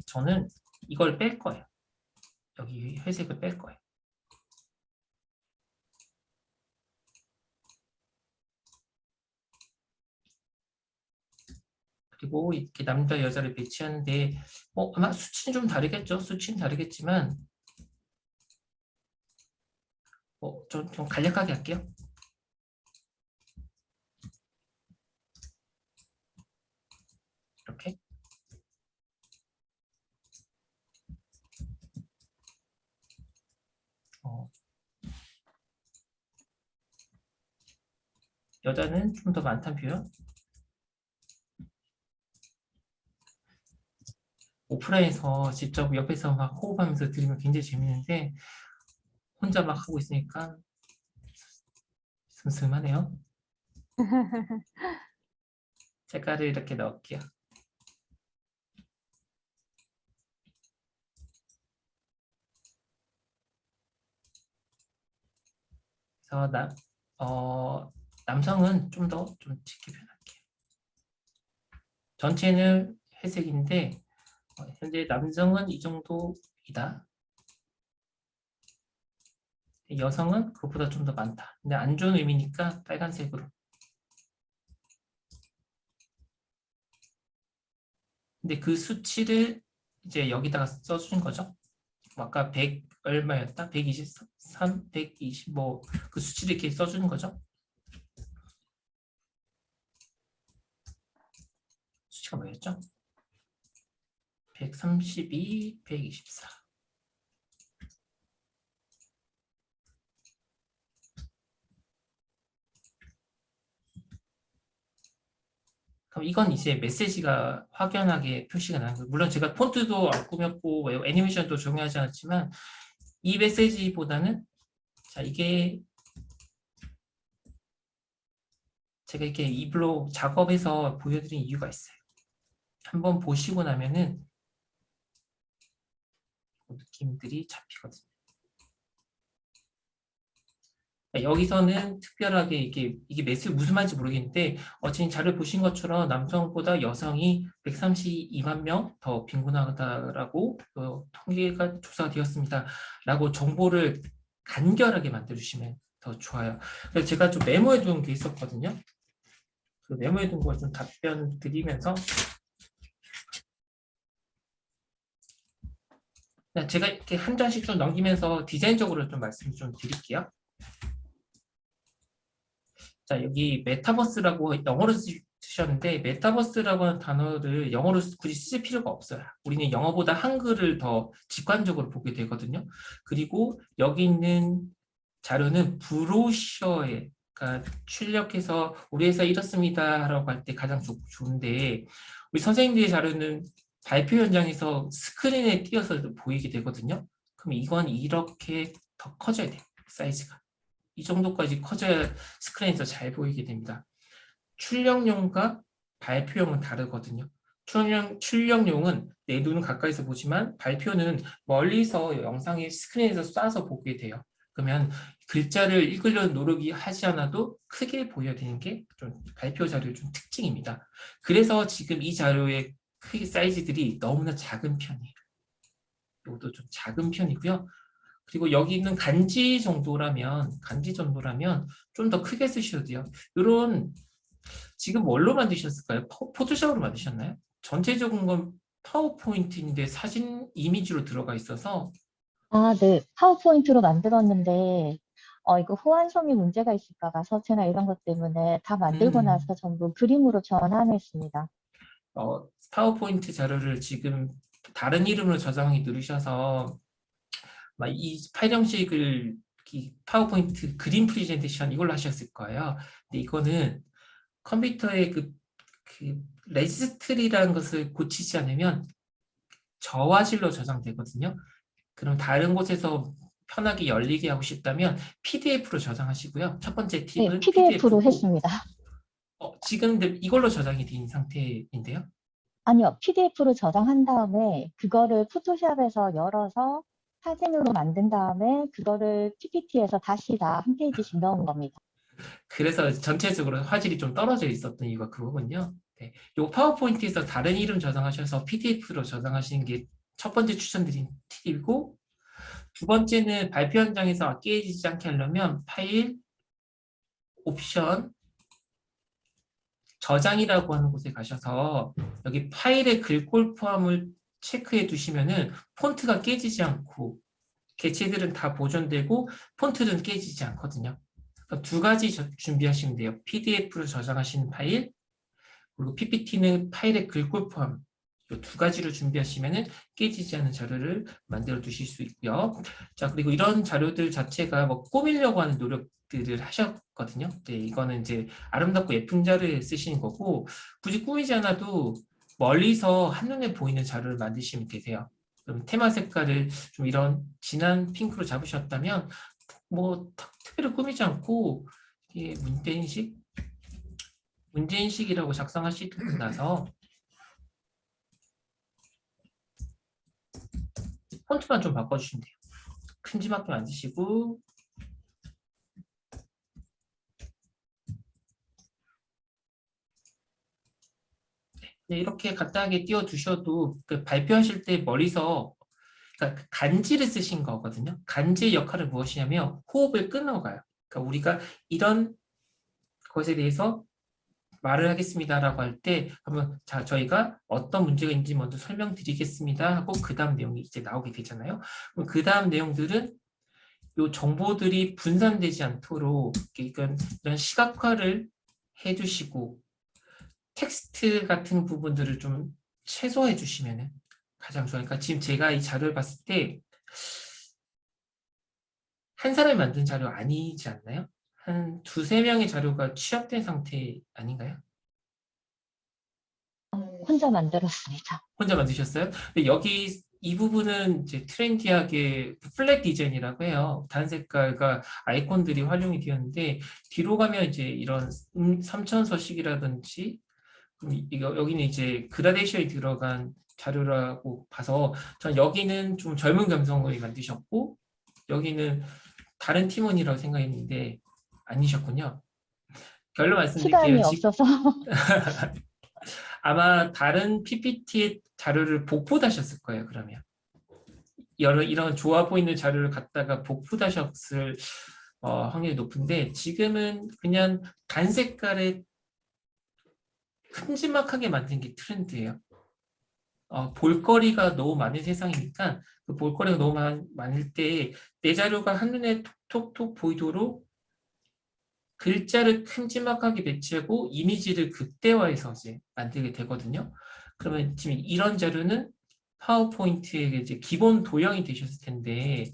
저는 이걸 뺄 거예요. 여기 회색을 뺄 거예요. 그리고 이렇게 남자 여자를 배치하는데 아마 수치는 좀 다르겠죠. 수치는 다르겠지만 좀 간략하게 할게요. 이렇게 여자는 좀 더 많다는 표현. 오프라인에서 직접 옆에서 막 호흡하면서 들으면 굉장히 재밌는데 혼자 막 하고 있으니까 슴슴하네요. 색깔을 이렇게 넣을게요. 그래서 남성은 좀 더 좀 짙게 표현할게요. 전체는 회색인데 현재 남성은 이 정도이다. 여성은 그것보다 좀 더 많다. 근데 안 좋은 의미니까 빨간색으로. 근데 그 수치를 이제 여기다가 써주는 거죠. 아까 100 얼마였다? 123, 120 뭐 그 수치를 이렇게 써주는 거죠. 수치가 뭐였죠? 132, 124. 그럼 이건 이제 메시지가 확연하게 표시가 나는 거예요. 물론 제가 폰트도 안 꾸몄고 애니메이션도 적용하지 않았지만 이 메시지보다는 자 이게 제가 이렇게 입으로 작업해서 보여드린 이유가 있어요. 한번 보시고 나면은 느낌들이 잡히거든요. 여기서는 특별하게 이게 메시지 무슨 말인지 모르겠는데 지금 자료 보신 것처럼 남성보다 여성이 132만 명 더 빈곤하다라고 통계가 조사가 되었습니다. 라고 정보를 간결하게 만들어주시면 더 좋아요. 그래서 제가 좀 메모해 둔 게 있었거든요. 그 메모해 둔 걸 좀 답변 드리면서 제가 이렇게 한 장씩 좀 넘기면서 디자인적으로 좀 말씀 좀 드릴게요. 자, 여기 메타버스라고 영어로 쓰셨는데 메타버스라고 하는 단어를 영어로 굳이 쓰실 필요가 없어요. 우리는 영어보다 한글을 더 직관적으로 보게 되거든요. 그리고 여기 있는 자료는 브로셔에 그러니까 출력해서 우리 회사 이렇습니다 라고 할 때 가장 좋은데 우리 선생님들의 자료는 발표 현장에서 스크린에 띄어서 보이게 되거든요. 그럼 이건 이렇게 더 커져야 돼요. 사이즈가. 이 정도까지 커져야 스크린에서 잘 보이게 됩니다. 출력용과 발표용은 다르거든요. 출력용은 내 눈은 가까이서 보지만 발표는 멀리서 영상이 스크린에서 쏴서 보게 돼요. 그러면 글자를 읽으려는 노력이 하지 않아도 크게 보여야 되는 게 좀 발표 자료의 좀 특징입니다. 그래서 지금 이 자료의 크기 사이즈들이 너무나 작은 편이에요. 이것도 좀 작은 편이고요. 그리고 여기 있는 간지 정도라면 좀 더 크게 쓰셔도 돼요. 이런 지금 뭘로 만드셨을까요? 포토샵으로 만드셨나요? 전체적인 건 파워포인트인데 사진 이미지로 들어가 있어서 아, 네. 파워포인트로 만들었는데, 이거 호환성이 문제가 있을까 봐 서체나 이런 것 때문에 다 만들고 나서 음, 전부 그림으로 전환했습니다. 파워포인트 자료를 지금 다른 이름으로 저장하기 누르셔서 막 이 파일 형식을 이 파워포인트 그림 프레젠테이션 이걸로 하셨을 거예요. 근데 이거는 컴퓨터의 그 레지스트리라는 것을 고치지 않으면 저화질로 저장되거든요. 그럼 다른 곳에서 편하게 열리게 하고 싶다면 PDF로 저장하시고요. 첫 번째 네, 팁은 PDF로 PDF고 했습니다. 지금 이걸로 저장이 된 상태인데요. 아니요, PDF로 저장한 다음에 그거를 포토샵에서 열어서 사진으로 만든 다음에 그거를 PPT에서 다시 다 한 페이지씩 넣은 겁니다. 그래서 전체적으로 화질이 좀 떨어져 있었던 이유가 그거군요. 네. 요 파워포인트에서 다른 이름 저장하셔서 PDF로 저장하시는 게 첫 번째 추천드린 팁이고, 두 번째는 발표 현장에서 깨지지 않게 하려면 파일, 옵션, 저장이라고 하는 곳에 가셔서 여기 파일의 글꼴 포함을 체크해 두시면은 폰트가 깨지지 않고 개체들은 다 보존되고 폰트는 깨지지 않거든요. 그러니까 두 가지 준비하시면 돼요. PDF로 저장하시는 파일, 그리고 PPT는 파일의 글꼴 포함. 이 두 가지로 준비하시면 깨지지 않은 자료를 만들어 두실 수 있고요. 자, 그리고 이런 자료들 자체가 뭐 꾸미려고 하는 노력들을 하셨거든요. 네, 이거는 이제 아름답고 예쁜 자료에 쓰시는 거고, 굳이 꾸미지 않아도 멀리서 한눈에 보이는 자료를 만드시면 되세요. 그럼 테마 색깔을 좀 이런 진한 핑크로 잡으셨다면, 뭐 특별히 꾸미지 않고 이게 문제인식이라고 작성하시고 나서 폰트만 좀 바꿔주시면 돼요. 큼지막하게 만드시고, 네, 이렇게 간단하게 띄워두셔도 그 발표하실 때 머리서 그러니까 간지를 쓰신 거거든요. 간지의 역할은 무엇이냐면 호흡을 끊어가요. 그러니까 우리가 이런 것에 대해서 말을 하겠습니다라고 할 때 한번 자 저희가 어떤 문제가 있는지 먼저 설명드리겠습니다 하고 그 다음 내용이 이제 나오게 되잖아요. 그럼 그 다음 내용들은 이 정보들이 분산되지 않도록 이런 시각화를 해주시고 텍스트 같은 부분들을 좀 최소화해 주시면 가장 좋아요. 그러니까 지금 제가 이 자료를 봤을 때 한 사람이 만든 자료 아니지 않나요? 한 두세 명의 자료가 취합된 상태 아닌가요? 혼자 만들었습니다. 혼자 만드셨어요? 근데 여기 이 부분은 이제 트렌디하게 플랫 디자인이라고 해요. 단 색깔과 아이콘들이 활용이 되었는데 뒤로 가면 이제 이런 삼천서식이라든지 여기는 이제 그라데이션이 들어간 자료라고 봐서 전 여기는 좀 젊은 감성을 만드셨고 여기는 다른 팀원이라고 생각했는데 아니셨군요. 결론 말씀드릴게요. 시간이 없어서 아마 다른 PPT의 자료를 복붙하셨을 거예요. 그러면 이런 좋아 보이는 자료를 갖다가 복붙하셨을 확률이 높은데 지금은 그냥 단 색깔에 큼지막하게 만든 게 트렌드예요. 볼거리가 너무 많은 세상이니까 그 볼거리가 너무 많을 때 내 자료가 한눈에 톡톡톡 보이도록 글자를 큼지막하게 배치하고 이미지를 극대화해서 이제 만들게 되거든요. 그러면 지금 이런 자료는 파워포인트의 이제 기본 도형이 되셨을 텐데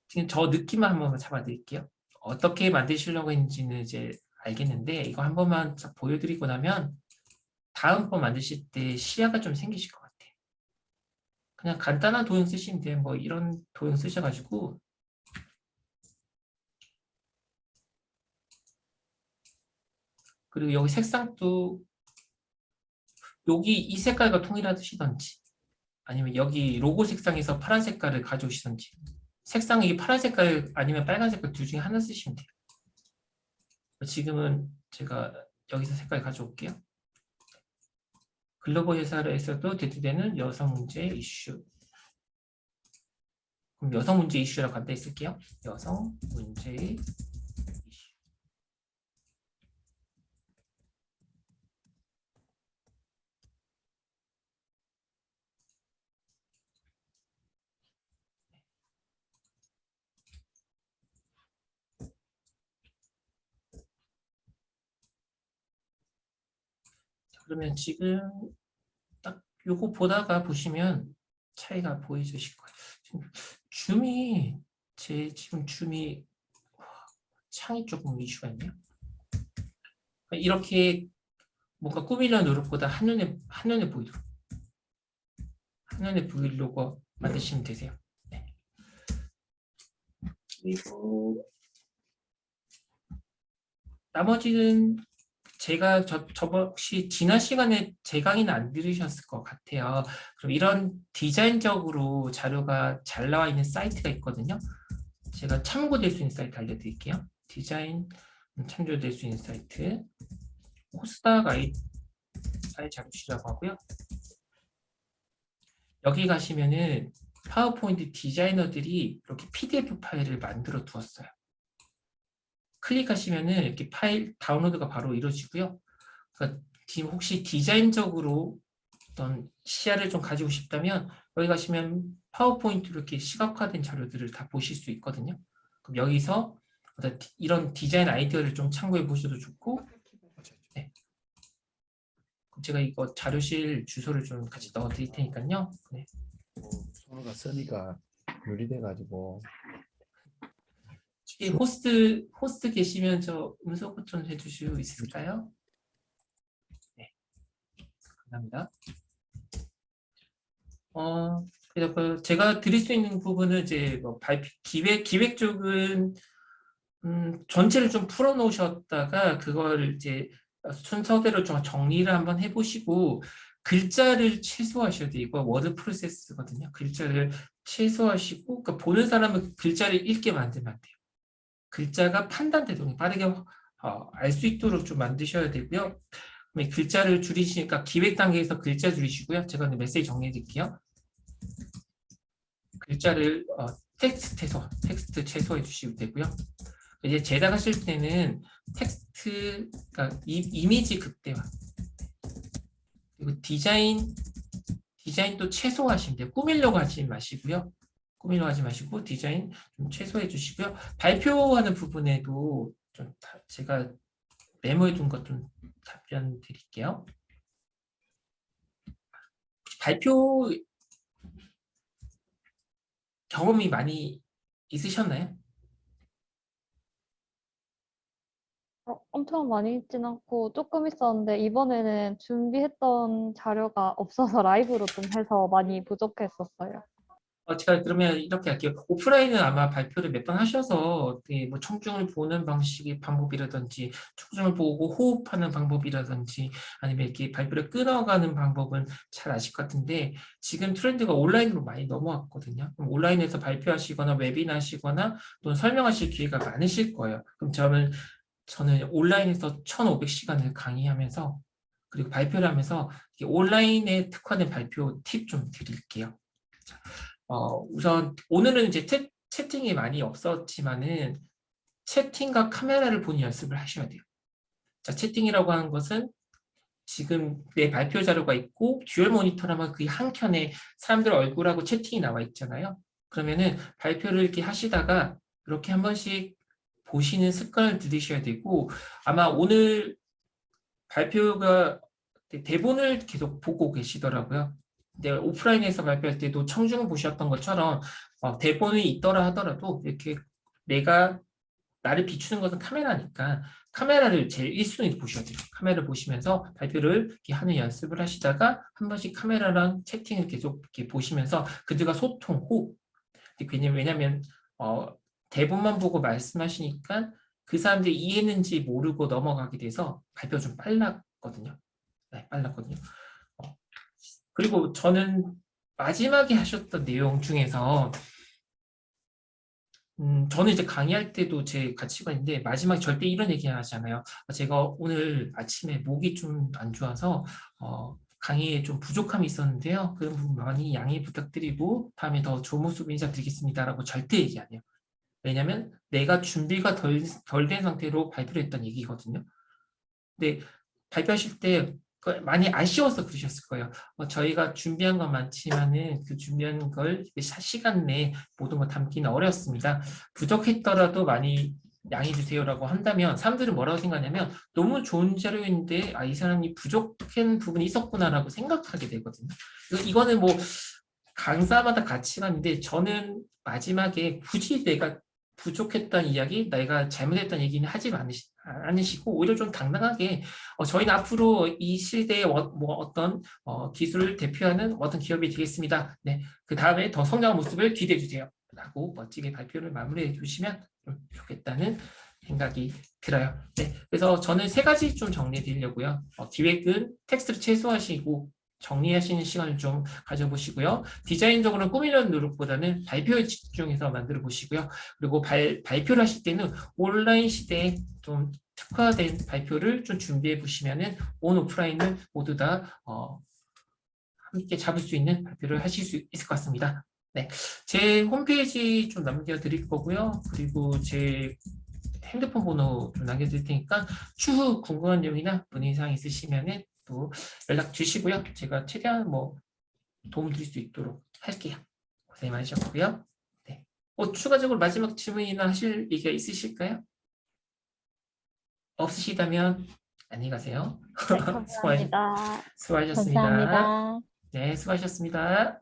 지금 저 느낌만 한 번만 잡아드릴게요. 어떻게 만드시려고 했는지는 이제 알겠는데 이거 한 번만 보여드리고 나면 다음번 만드실 때 시야가 좀 생기실 것 같아요. 그냥 간단한 도형 쓰시면 돼요. 뭐 이런 도형 쓰셔가지고 그리고 여기 색상도 여기 이 색깔과 통일하시던지 아니면 여기 로고 색상에서 파란 색깔을 가져오시던지 색상이 파란 색깔 아니면 빨간 색깔 둘 중에 하나 쓰시면 돼요. 지금은 제가 여기서 색깔 가져올게요. 글로벌 회사에서도 대두되는 여성 문제 이슈. 그럼 여성 문제 이슈라고 간단히 쓸게요. 여성 문제 이슈. 그러면 지금 딱 요거 보다가 보시면 차이가 보이실 거예요. 지금 제 지금 줌이 창이 조금 이슈가 있네요. 이렇게 뭔가 꾸미려는 노력보다 한눈에 보이려고 만드시면 되세요. 네. 그리고 나머지는 제가 혹시 지난 시간에 제 강의는 안 들으셨을 것 같아요. 그럼 이런 디자인적으로 자료가 잘 나와 있는 사이트가 있거든요. 제가 참고될 수 있는 사이트 알려드릴게요. 디자인 참조될 수 있는 사이트 코스닥 아이 자료실이라고 하고요. 여기 가시면은 파워포인트 디자이너들이 이렇게 PDF 파일을 만들어 두었어요. 클릭하시면은 이렇게 파일 다운로드가 바로 이루어지고요. 그러니까 지금 혹시 디자인적으로 어떤 시야를 좀 가지고 싶다면 여기 가시면 파워포인트로 이렇게 시각화된 자료들을 다 보실 수 있거든요. 그럼 여기서 이런 디자인 아이디어를 좀 참고해 보셔도 좋고, 네. 그럼 제가 이거 자료실 주소를 좀 같이 넣어 드릴 테니까요. 네. 서로가 쓰니까 유리돼가지고 혹시 호스트 계시면 저 음성 좀 해주실 수 있을까요? 네, 감사합니다. 그래서 제가 드릴 수 있는 부분은 이제 뭐 기획 쪽은 전체를 좀 풀어놓으셨다가 그걸 이제 순서대로 좀 정리를 한번 해보시고 글자를 최소화하셔야 돼요. 이거 워드 프로세스거든요. 글자를 최소화하시고 그러니까 보는 사람은 글자를 읽게 만들면 안 돼요. 글자가 판단 대동이 빠르게 알 수 있도록 좀 만드셔야 되고요. 글자를 줄이시니까 기획 단계에서 글자 줄이시고요. 제가 메시지 정리해 드릴게요. 글자를 텍스트 최소해 주시면 되고요. 이제 제작하실 때는 텍스트, 그러니까 이미지 극대화 그리고 디자인도 최소화하시면 돼요. 꾸미려고 하지 마시고요. 디자인 좀 최소해 주시고요. 발표하는 부분에도 좀 제가 메모해 둔 것 좀 답변 드릴게요. 발표 경험이 많이 있으셨나요? 엄청 많이 있진 않고 조금 있었는데 이번에는 준비했던 자료가 없어서 라이브로 좀 해서 많이 부족했었어요. 제가 그러면 이렇게 할게요. 오프라인은 아마 발표를 몇 번 하셔서 뭐 청중을 보는 방법이라든지 청중을 보고 호흡하는 방법이라든지 아니면 이렇게 발표를 끊어가는 방법은 잘 아실 것 같은데 지금 트렌드가 온라인으로 많이 넘어왔거든요. 그럼 온라인에서 발표하시거나 웨비나 하시거나 또는 설명하실 기회가 많으실 거예요. 그럼 저는 온라인에서 1,500시간을 강의하면서 그리고 발표를 하면서 온라인에 특화된 발표 팁 좀 드릴게요. 우선 오늘은 이제 채팅이 많이 없었지만은 채팅과 카메라를 보는 연습을 하셔야 돼요. 자, 채팅이라고 하는 것은 지금 내 발표 자료가 있고 듀얼 모니터라면 그 한 켠에 사람들 얼굴하고 채팅이 나와 있잖아요. 그러면은 발표를 이렇게 하시다가 이렇게 한 번씩 보시는 습관을 들이셔야 되고 아마 오늘 발표가 대본을 계속 보고 계시더라고요. 근데 오프라인에서 발표할 때도 청중을 보셨던 것처럼 대본이 있더라 하더라도 이렇게 내가 나를 비추는 것은 카메라니까 카메라를 제일 1순위로 보셔야 돼요. 카메라를 보시면서 발표를 이렇게 하는 연습을 하시다가 한 번씩 카메라랑 채팅을 계속 이렇게 보시면서 그들과 소통, 호흡. 왜냐면 대본만 보고 말씀하시니까 그 사람들이 이해했는지 모르고 넘어가게 돼서 발표가 좀 빨랐거든요. 네, 빨랐거든요. 그리고 저는 마지막에 하셨던 내용 중에서 저는 이제 강의할 때도 제 가치관인데 마지막에 절대 이런 얘기 하잖아요. 제가 오늘 아침에 목이 좀 안 좋아서 강의에 좀 부족함이 있었는데요. 그런 부분 많이 양해 부탁드리고 다음에 더 좋은 모습 인사드리겠습니다라고 절대 얘기 안 해요. 왜냐하면 내가 준비가 덜 된 상태로 발표를 했던 얘기거든요. 근데 발표하실 때 많이 아쉬워서 그러셨을 거예요. 저희가 준비한 건 많지만은 그 준비한 걸 시간 내에 모든 걸 담기는 어렵습니다. 부족했더라도 많이 양해해 주세요라고 한다면 사람들은 뭐라고 생각하냐면 너무 좋은 자료인데 이 사람이 부족한 부분이 있었구나라고 생각하게 되거든요. 이거는 뭐 강사마다 가치관인데 저는 마지막에 굳이 내가 부족했다는 이야기, 내가 잘못했다는 얘기는 하지 않으시고 오히려 좀 당당하게 저희는 앞으로 이 시대의 뭐 어떤 기술을 대표하는 어떤 기업이 되겠습니다. 네, 그 다음에 더 성장한 모습을 기대해 주세요. 라고 멋지게 발표를 마무리해 주시면 좀 좋겠다는 생각이 들어요. 네, 그래서 저는 3가지 좀 정리해 드리려고요. 기획은 텍스트를 최소화하시고 정리하시는 시간을 좀 가져보시고요. 디자인적으로는 꾸미려는 노력보다는 발표에 집중해서 만들어 보시고요. 그리고 발표를 하실 때는 온라인 시대에 좀 특화된 발표를 좀 준비해 보시면은 온 오프라인을 모두 다 함께 잡을 수 있는 발표를 하실 수 있을 것 같습니다. 네, 제 홈페이지 좀 남겨드릴 거고요. 그리고 제 핸드폰 번호 좀 남겨드릴 테니까 추후 궁금한 점이나 문의사항 있으시면은 또 연락 주시고요. 제가 최대한 뭐 도움 드릴 수 있도록 할게요. 고생 많으셨고요. 네. 추가적으로 마지막 질문이나 하실 얘기가 있으실까요? 없으시다면 안녕히 가세요. 네, 감사합니다. 수고하셨습니다. 감사합니다. 네, 수고하셨습니다.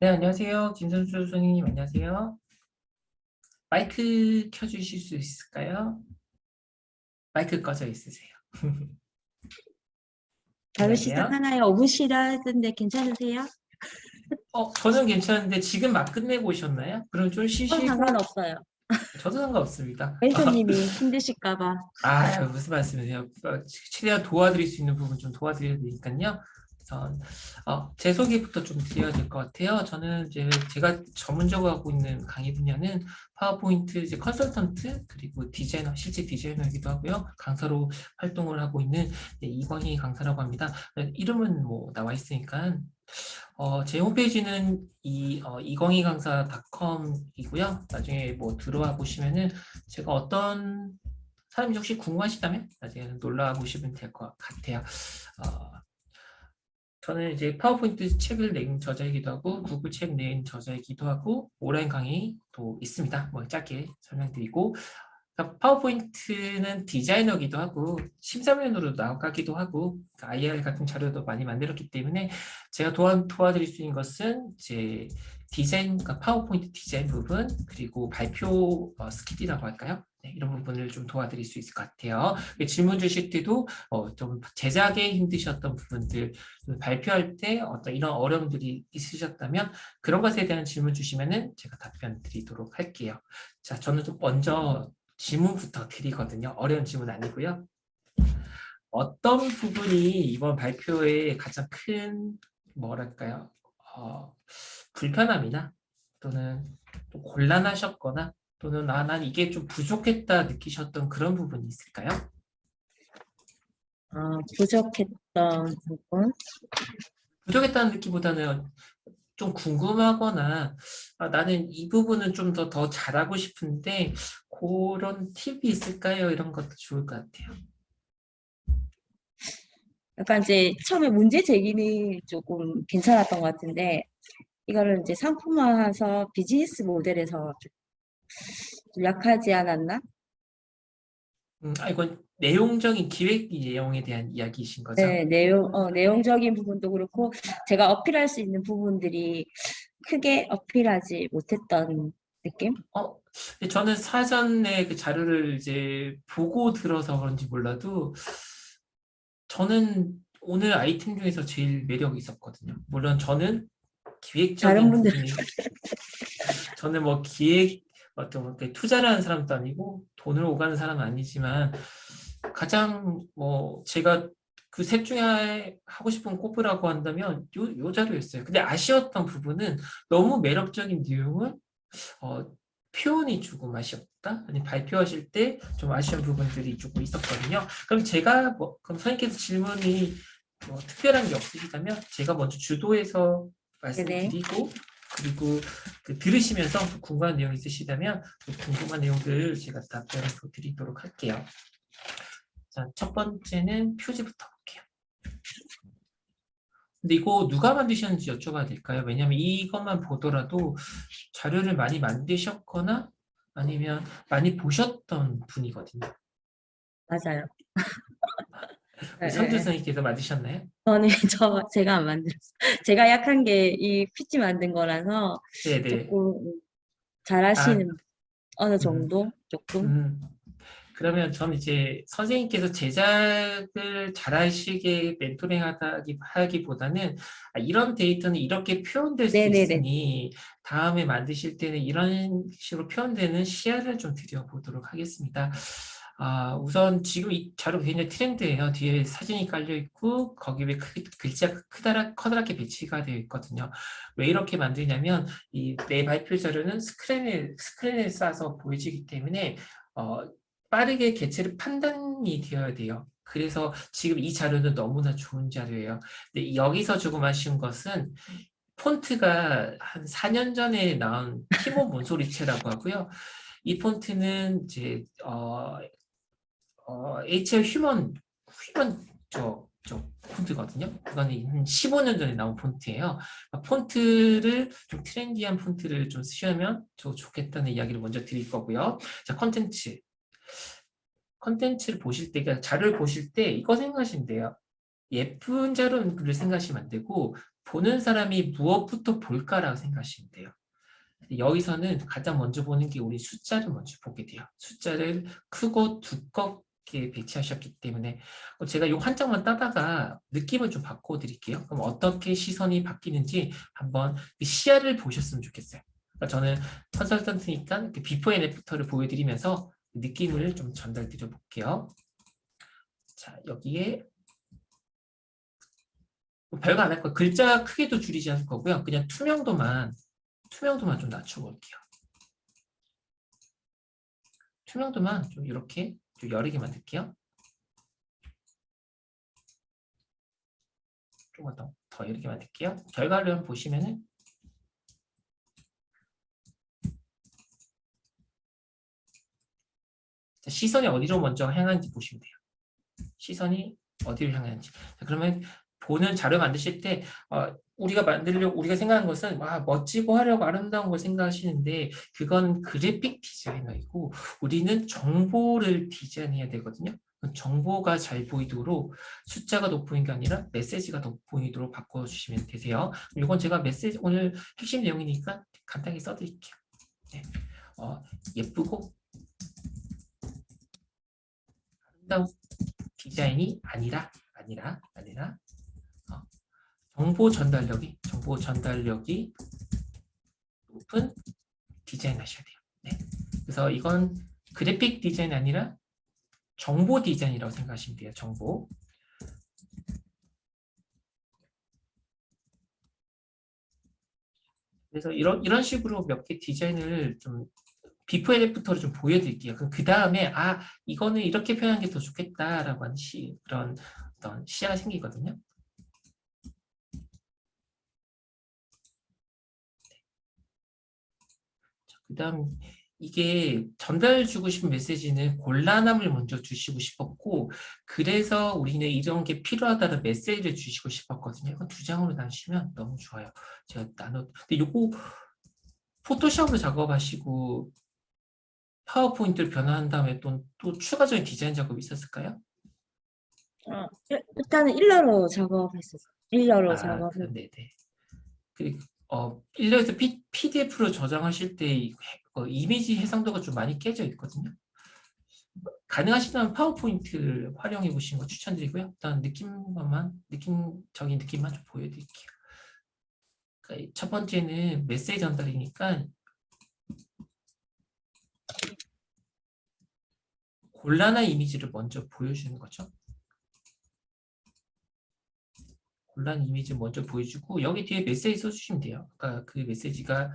네, 안녕하세요. 김선수 선생님, 안녕하세요. 마이크 켜주실 수 있을까요? 마이크 꺼져 있으세요. 바로 안녕하세요. 시작하나요? 5분 쉬라던데 괜찮으세요? 저는 괜찮은데 지금 막 끝내고 오셨나요? 그럼 좀 쉬시고. 상관없어요. 저도 상관없습니다. 멘토님이 힘드실까봐. 무슨 말씀이세요? 최대한 도와드릴 수 있는 부분 좀 도와드려야 되니까요. 제 소개부터 좀 드려야 될 것 같아요. 저는 이제 제가 전문적으로 하고 있는 강의 분야는 파워포인트 이제 컨설턴트 그리고 디자이너, 실제 디자이너이기도 하고요. 강사로 활동을 하고 있는 이광희 강사라고 합니다. 이름은 뭐 나와 있으니까 제 홈페이지는 이광희강사.com이고요. 나중에 뭐 들어와 보시면은 제가 어떤 사람이 혹시 궁금하시다면 나중에 놀러와 보시면 될 것 같아요. 저는 이제 파워포인트 책을 낸 저자이기도 하고 구글 책 낸 저자이기도 하고 온라인 강의도 있습니다. 뭐 짧게 설명드리고 파워포인트는 디자이너기도 하고 심사위원으로 나가기도 하고 IR 같은 자료도 많이 만들었기 때문에 제가 도와드릴 수 있는 것은 이제 디자인, 그러니까 파워포인트 디자인 부분 그리고 발표 스킬이라고 할까요? 네, 이런 부분을 좀 도와드릴 수 있을 것 같아요. 질문 주실 때도 좀 제작에 힘드셨던 부분들, 발표할 때 어떤 이런 어려움들이 있으셨다면 그런 것에 대한 질문 주시면은 제가 답변 드리도록 할게요. 자, 저는 좀 먼저 질문부터 드리거든요. 어려운 질문 아니고요. 어떤 부분이 이번 발표에 가장 큰 뭐랄까요? 불편함이나 또는 또 곤란하셨거나 또는 난 이게 좀 부족했다 느끼셨던 그런 부분이 있을까요? 부족했던 부분. 부족했다는 느낌보다는 좀 궁금하거나 나는 이 부분은 좀 더 잘하고 싶은데 그런 팁이 있을까요? 이런 것도 좋을 것 같아요. 약간 이제 처음에 문제 제기는 조금 괜찮았던 것 같은데, 이거를 이제 상품화해서 비즈니스 모델에서 좀 약하지 않았나? 이건 내용적인 기획 내용에 대한 이야기이신 거죠? 네, 내용적인 부분도 그렇고, 제가 어필할 수 있는 부분들이 크게 어필하지 못했던 느낌? 근데 저는 사전에 그 자료를 이제 보고 들어서 그런지 몰라도 저는 오늘 아이템 중에서 제일 매력이 있었거든요. 물론 저는 다른 기획적인 분들 부분이 저는 뭐 기획 어떤 이렇게 투자를 하는 사람도 아니고 돈을 오가는 사람은 아니지만 가장 뭐 제가 그 셋 중에 하고 싶은 꼽으라고 한다면 요 자료였어요. 근데 아쉬웠던 부분은 너무 매력적인 내용을 표현이 조금 아쉬웠다. 아니 발표하실 때 좀 아쉬운 부분들이 조금 있었거든요. 그럼 제가 그럼 선생님께서 질문이 뭐 특별한 게 없으시다면 제가 먼저 주도해서 말씀드리고 그리고 들으시면서 궁금한 내용 있으시다면 궁금한 내용들 제가 답변을 드리도록 할게요. 자, 첫 번째는 표지부터 볼게요. 근데 이거 누가 만드셨는지 여쭤봐도 될까요? 왜냐하면 이것만 보더라도 자료를 많이 만드셨거나 아니면 많이 보셨던 분이거든요. 맞아요. 우리 선주 선생님께서 만드셨나요? 저는 제가 안 만들었어요. 제가 약한 게 이 PT 만든 거라서 네네. 조금 잘하시는 어느 음, 정도 조금. 음. 그러면 저는 이제 선생님께서 제작을 잘하시게 멘토링 하기보다는 이런 데이터는 이렇게 표현될 수 네네네. 있으니 다음에 만드실 때는 이런 식으로 표현되는 시야를 좀 드려보도록 하겠습니다. 우선 지금 이 자료 굉장히 트렌드예요. 뒤에 사진이 깔려 있고 거기 에 글자가 커다랗게 배치가 되어 있거든요. 왜 이렇게 만드냐면 내 발표 자료는 스크린에 쏴서 보여지기 때문에 빠르게 개체를 판단이 되어야 돼요. 그래서 지금 이 자료는 너무나 좋은 자료예요. 근데 여기서 조금 아쉬운 것은 폰트가 한 4년 전에 나온 티모 몬소리체라고 하고요. 이 폰트는 이제 HL 휴먼 저 폰트거든요. 그거는 한 15년 전에 나온 폰트예요. 폰트를 좀 트렌디한 폰트를 좀 쓰시면 좋겠다는 이야기를 먼저 드릴 거고요. 자, 컨텐츠를 보실 때, 그러니까 자료를 보실 때 이거 생각하시면 돼요. 예쁜 자료를 생각하시면 안 되고 보는 사람이 무엇부터 볼까라고 생각하시면 돼요. 여기서는 가장 먼저 보는 게 우리 숫자를 먼저 보게 돼요. 숫자를 크고 두껍게 배치하셨기 때문에 제가 이 한 장만 따다가 느낌을 좀 바꿔드릴게요. 그럼 어떻게 시선이 바뀌는지 한번 시야를 보셨으면 좋겠어요. 그러니까 저는 컨설턴트니까 비포 앤 애프터를 보여드리면서 느낌을 좀 전달드려 볼게요. 자, 여기에 별거 안 할 거예요. 글자 크기도 줄이지 않을 거고요. 그냥 투명도만 좀 낮춰볼게요. 투명도만 좀 이렇게 좀 여리게 만들게요. 조금 더 이렇게 만들게요. 결과를 한번 보시면은 시선이 어디로 먼저 향하는지 보시면 돼요. 시선이 어디로 향하는지. 자, 그러면 보는 자료 만드실 때 우리가 생각한 것은 멋지고 화려하고 아름다운 걸 생각하시는데 그건 그래픽 디자이너이고 우리는 정보를 디자인해야 되거든요. 정보가 잘 보이도록 숫자가 돋보이는 게 아니라 메시지가 돋보이도록 바꿔주시면 되세요. 이건 제가 오늘 핵심 내용이니까 간단히 써드릴게요. 네. 예쁘고 아름다운 디자인이 아니라 정보 전달력이 높은 디자인 하셔야 돼요. 네. 그래서 이건 그래픽 디자인이 아니라 정보 디자인이라고 생각하시면 돼요. 정보. 그래서 이런 식으로 몇 개 디자인을 좀 비포 앤 애프터를 좀 보여드릴게요. 그 다음에 이거는 이렇게 표현하는 게 더 좋겠다라고 하는 그런 어떤 시야가 생기거든요. 그 다음 이게 전달주고 싶은 메시지는 곤란함을 먼저 주시고 싶었고 그래서 우리는 이런 게 필요하다는 메시지를 주시고 싶었거든요. 이건 2장으로 나누시면 너무 좋아요. 제가 근데 요거 포토샵으로 작업하시고 파워포인트를 변화한 다음에 또 추가적인 디자인 작업이 있었을까요? 일단은 일러로 작업했었어요. 일러로 작업을. 네네. 그리고 일러에서 PDF로 저장하실 때 이미지 해상도가 좀 많이 깨져 있거든요. 가능하시다면 파워포인트를 활용해 보시는 거 추천드리고요. 일단 느낌적인 느낌만 좀 보여드릴게요. 그러니까 첫 번째는 메시지 전달이니까 곤란한 이미지를 먼저 보여주는 거죠. 곤란한 이미지 먼저 보여주고 여기 뒤에 메시지 써주시면 돼요. 그러니까 그 메시지가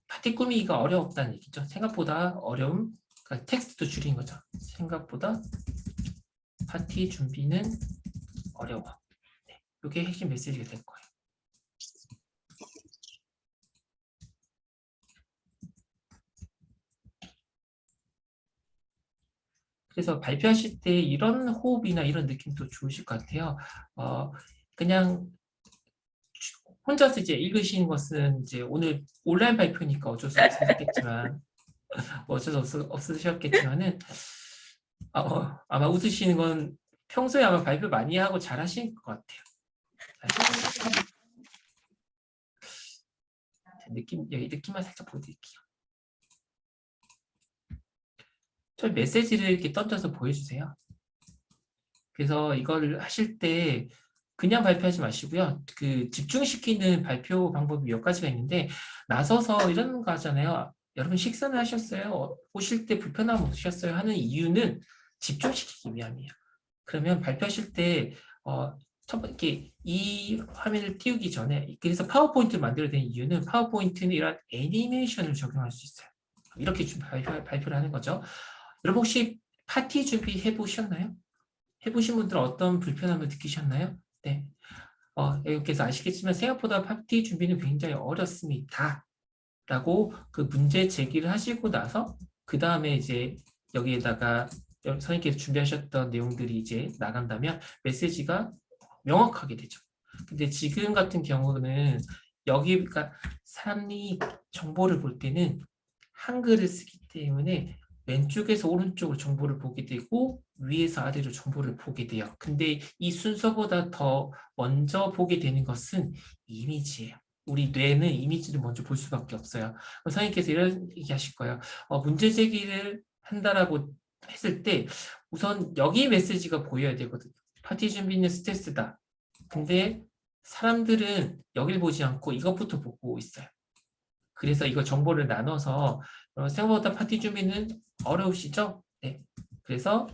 파티 꾸미기가 어렵다는 얘기죠. 생각보다 어려움, 그러니까 텍스트도 줄인 거죠. 생각보다 파티 준비는 어려워. 네, 이게 핵심 메시지가 될 거예요. 그래서 발표하실 때 이런 호흡이나 이런 느낌도 좋으실 것 같아요. 그냥 혼자서 이제 읽으시는 것은 이제 오늘 온라인 발표니까 어쩔 수 없으셨겠지만은 아마 웃으시는 건 평소에 아마 발표 많이 하고 잘하신 것 같아요. 여기 느낌만 살짝 보여드릴게요. 저 메시지를 이렇게 던져서 보여주세요. 그래서 이걸 하실 때 그냥 발표하지 마시고요. 그 집중시키는 발표 방법이 몇 가지가 있는데 나서서 이런 거 하잖아요. 여러분 식사는 하셨어요? 오실 때 불편함 없으셨어요? 하는 이유는 집중시키기 위함이에요. 그러면 발표하실 때 이렇게 이 화면을 띄우기 전에 그래서 파워포인트를 만들어야 되는 이유는 파워포인트는 이런 애니메이션을 적용할 수 있어요. 이렇게 좀 발표를 하는 거죠. 여러분 혹시 파티 준비 해보셨나요? 해보신 분들은 어떤 불편함을 느끼셨나요? 네. 여러분께서 아시겠지만 생각보다 파티 준비는 굉장히 어렵습니다. 라고 그 문제 제기를 하시고 나서 그 다음에 이제 여기에다가 선생님께서 준비하셨던 내용들이 이제 나간다면 메시지가 명확하게 되죠. 근데 지금 같은 경우는 여기가 사람이 정보를 볼 때는 한글을 쓰기 때문에 왼쪽에서 오른쪽으로 정보를 보게 되고 위에서 아래로 정보를 보게 돼요. 근데 이 순서보다 더 먼저 보게 되는 것은 이미지예요. 우리 뇌는 이미지를 먼저 볼 수밖에 없어요. 선생님께서 이런 얘기 하실 거예요. 문제 제기를 한다라고 했을 때 우선 여기 메시지가 보여야 되거든요. 파티 준비는 스트레스다. 근데 사람들은 여길 보지 않고 이것부터 보고 있어요. 그래서 이거 정보를 나눠서 생각보다 파티 준비는 어려우시죠? 네. 그래서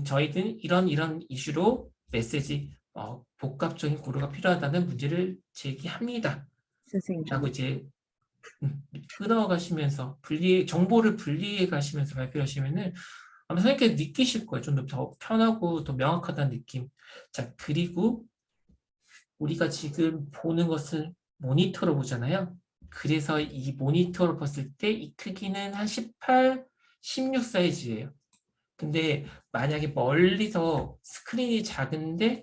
저희는 이런 이슈로 메시지 복합적인 고려가 필요하다는 문제를 제기합니다. 선생님 좀 라고 이제 끊어가시면서 정보를 분리해 가시면서 발표하시면은 아마 선생님께서 느끼실 거예요. 좀 더 편하고 더 명확하다는 느낌. 자, 그리고 우리가 지금 보는 것은 모니터로 보잖아요. 그래서 이 모니터로 봤을 때 이 크기는 한 18, 16 사이즈예요. 근데 만약에 멀리서 스크린이 작은데